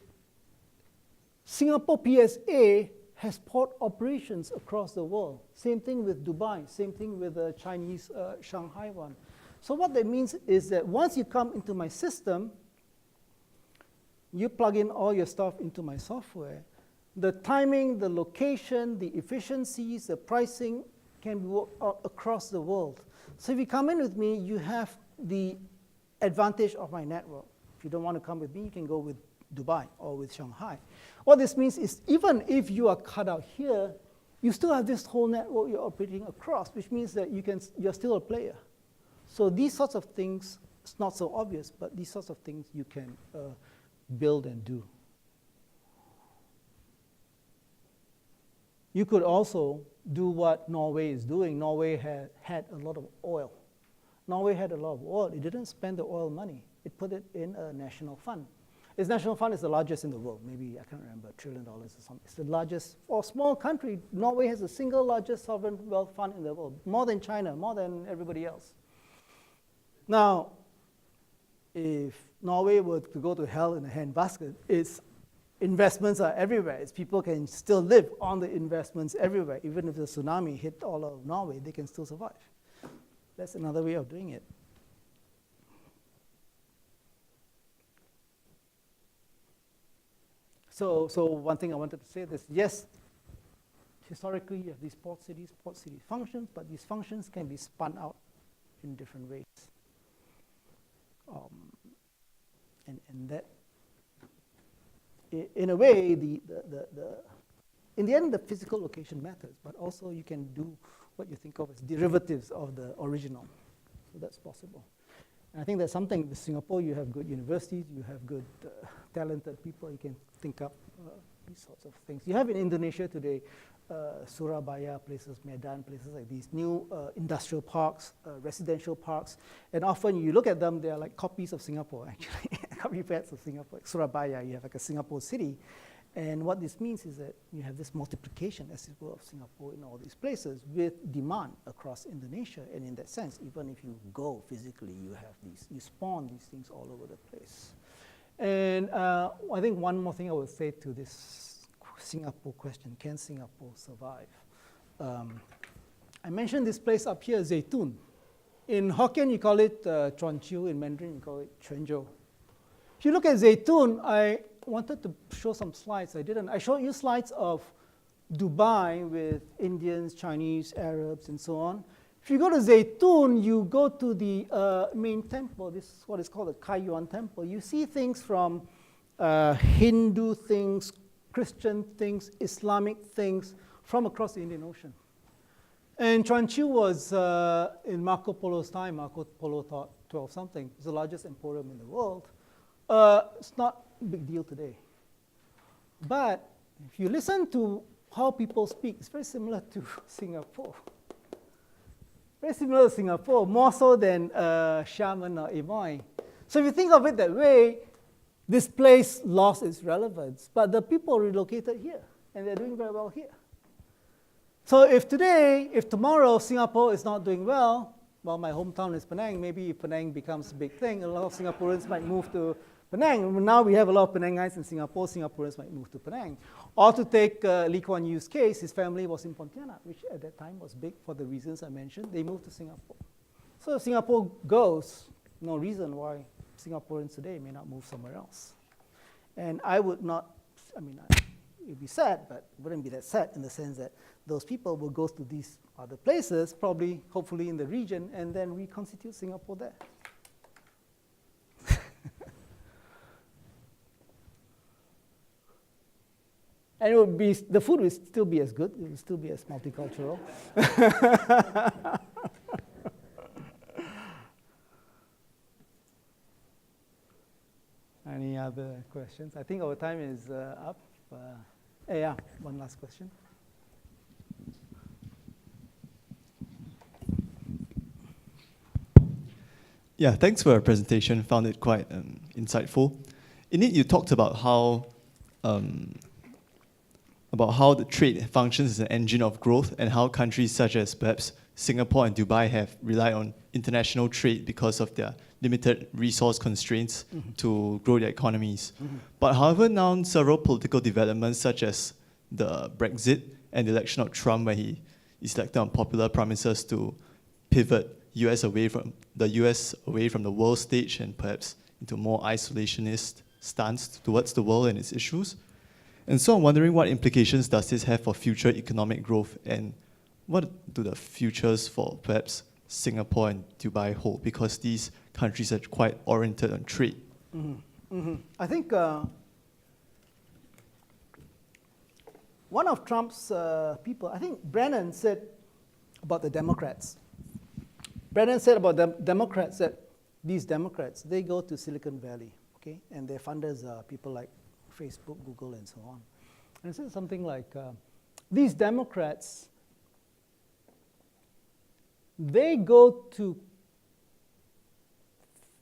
Singapore PSA has port operations across the world. Same thing with Dubai, same thing with the Chinese Shanghai one. So what that means is that once you come into my system, you plug in all your stuff into my software, the timing, the location, the efficiencies, the pricing can be worked out across the world. So if you come in with me, you have the advantage of my network. If you don't want to come with me, you can go with Dubai or with Shanghai. What this means is even if you are cut out here, you still have this whole network you're operating across, which means that you're still a player. So these sorts of things, it's not so obvious, but these sorts of things you can build and do. You could also do what Norway is doing. Norway had a lot of oil. Norway had a lot of oil. It didn't spend the oil money. It put it in a national fund. Its national fund is the largest in the world. Maybe, I can't remember, $1 trillion or something. It's the largest, for a small country, Norway has the single largest sovereign wealth fund in the world, more than China, more than everybody else. Now, if Norway were to go to hell in a handbasket, its investments are everywhere. Its people can still live on the investments everywhere. Even if the tsunami hit all of Norway, they can still survive. That's another way of doing it. So one thing I wanted to say is, yes, historically you have these port cities functions, but these functions can be spun out in different ways. And that, in a way, in the end, the physical location matters, but also you can do what you think of as derivatives of the original. So that's possible. And I think that's something with Singapore. You have good universities, you have good, talented people. You can think up these sorts of things. You have in Indonesia today, Surabaya, places, Medan, places like these, new industrial parks, residential parks. And often you look at them, they're like copies of Singapore, actually, copycats of Singapore. Like Surabaya, you have like a Singapore city. And what this means is that you have this multiplication, as it were, of Singapore in all these places with demand across Indonesia. And in that sense, even if you go physically, you have these, you spawn these things all over the place. And I think one more thing I would say to this Singapore question, can Singapore survive? I mentioned this place up here, Zaytun. In Hokkien, you call it Chuan Chiu. In Mandarin, you call it Quanzhou. If you look at Zaytun, I wanted to show some slides. I didn't. I showed you slides of Dubai with Indians, Chinese, Arabs, and so on. If you go to Zaytun, you go to the main temple. This is what is called the Kaiyuan Temple. You see things from Hindu things, Christian things, Islamic things from across the Indian Ocean. And Chuan Chiu was, in Marco Polo's time, Marco Polo thought 12 something, it's the largest emporium in the world. It's not a big deal today. But if you listen to how people speak, it's very similar to Singapore. Very similar to Singapore, more so than Xiamen or Amoy. So if you think of it that way, this place lost its relevance, but the people relocated here, and they're doing very well here. So if tomorrow Singapore is not doing well, well, my hometown is Penang, maybe if Penang becomes a big thing, a lot of Singaporeans might move to Penang. Now we have a lot of Penangites in Singapore, Singaporeans might move to Penang. Or to take Lee Kuan Yew's case, his family was in Pontianak, which at that time was big for the reasons I mentioned. They moved to Singapore. So if Singapore goes, no reason why Singaporeans today may not move somewhere else. And I would not, I mean, it would be sad, but it wouldn't be that sad in the sense that those people will go to these other places, probably, hopefully in the region, and then reconstitute Singapore there. And it would be, the food would still be as good, it would still be as multicultural. Any other questions? I think our time is up. Yeah, one last question. Yeah, thanks for your presentation. Found it quite insightful. In it, you talked about how the trade functions as an engine of growth, and how countries such as perhaps Singapore and Dubai have relied on international trade because of their limited resource constraints to grow their economies. But however, now several political developments such as the Brexit and the election of Trump, where he is elected on popular promises to pivot the US away from the world stage and perhaps into a more isolationist stance towards the world and its issues. And so I'm wondering, what implications does this have for future economic growth, and what do the futures for perhaps Singapore and Dubai hold, because these countries are quite oriented on trade? I think one of Trump's people, I think Brennan said about the Democrats. Brennan said about the Democrats that these Democrats, they go to Silicon Valley, okay, and their funders are people like Facebook, Google, and so on. And it said something like, these Democrats, they go to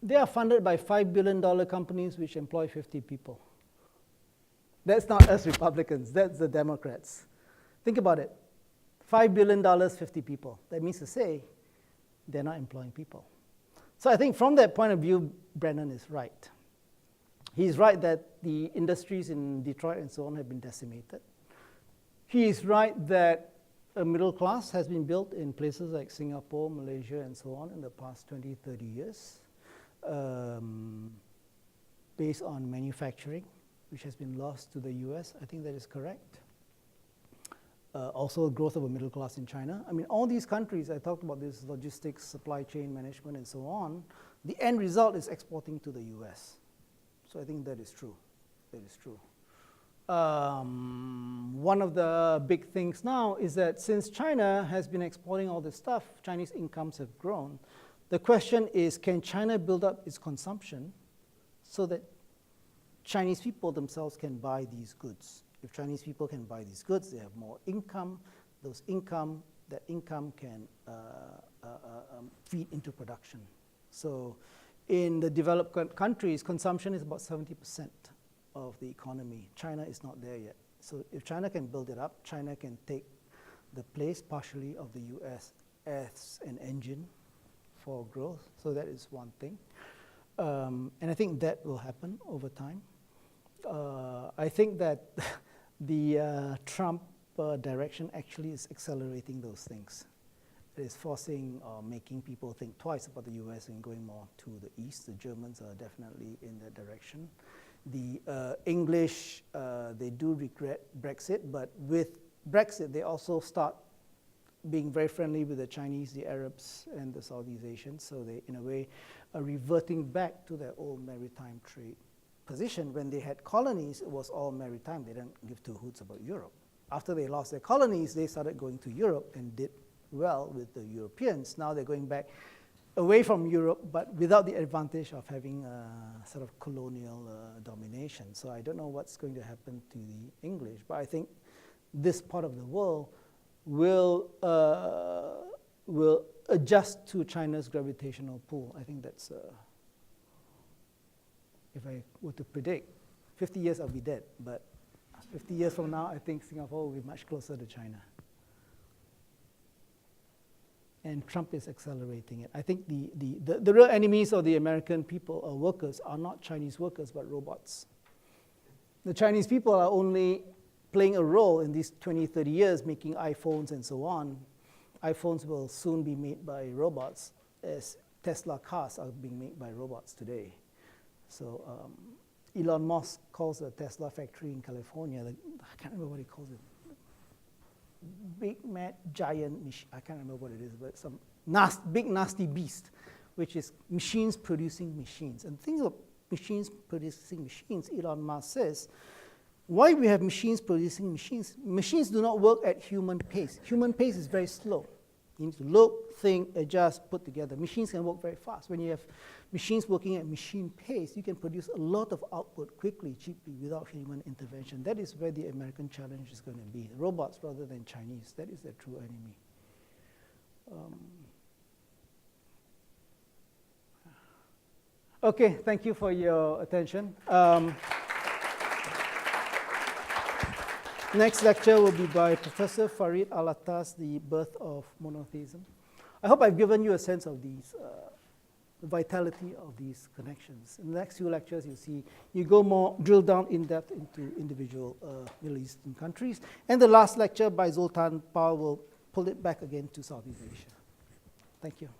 They are funded by $5 billion companies which employ 50 people. That's not us Republicans, that's the Democrats. Think about it. $5 billion, 50 people. That means to say they're not employing people. So I think from that point of view, Brennan is right. He's right that the industries in Detroit and so on have been decimated. He is right that a middle class has been built in places like Singapore, Malaysia, and so on in the past 20, 30 years, based on manufacturing, which has been lost to the US. I think that is correct. Also, growth of a middle class in China. I mean, all these countries, I talked about this, logistics, supply chain management, and so on, the end result is exporting to the US. So I think that is true. That is true. One of the big things now is that since China has been exporting all this stuff, Chinese incomes have grown. The question is, can China build up its consumption so that Chinese people themselves can buy these goods? If Chinese people can buy these goods, they have more income. That income can feed into production. So in the developed countries, consumption is about 70% of the economy. China is not there yet. So if China can build it up, China can take the place partially of the US as an engine for growth. So that is one thing. And I think that will happen over time. I think that the Trump direction actually is accelerating those things. It is forcing or making people think twice about the US and going more to the east. The Germans are definitely in that direction. The English, they do regret Brexit, but with Brexit, they also start being very friendly with the Chinese, the Arabs, and the Southeast Asians. So they, in a way, are reverting back to their old maritime trade position. When they had colonies, it was all maritime. They didn't give two hoots about Europe. After they lost their colonies, they started going to Europe and did well with the Europeans. Now they're going back away from Europe, but without the advantage of having a sort of colonial domination. So I don't know what's going to happen to the English, but I think this part of the world will adjust to China's gravitational pull. I think that's, if I were to predict, 50 years I'll be dead, but 50 years from now, I think Singapore will be much closer to China. And Trump is accelerating it. I think the real enemies of the American people or workers are not Chinese workers, but robots. The Chinese people are only playing a role in these 20, 30 years, making iPhones and so on. iPhones will soon be made by robots, as Tesla cars are being made by robots today. So Elon Musk calls the Tesla factory in California, I can't remember what he calls it, big, mad, giant machine. I can't remember what it is, but some big, nasty beast, which is machines producing machines. And think of machines producing machines. Elon Musk says, why we have machines producing machines? Machines do not work at human pace. Human pace is very slow. You need to look, think, adjust, put together. Machines can work very fast. When you have machines working at machine pace, you can produce a lot of output quickly, cheaply, without human intervention. That is where the American challenge is going to be. Robots rather than Chinese. That is their true enemy. Okay, thank you for your attention. Next lecture will be by Professor Farid Alatas, The Birth of Monotheism. I hope I've given you a sense of these, the vitality of these connections. In the next few lectures, you'll see, you go more, drill down in depth into individual Middle Eastern countries. And the last lecture by Zoltan Pal will pull it back again to Southeast Asia. Thank you.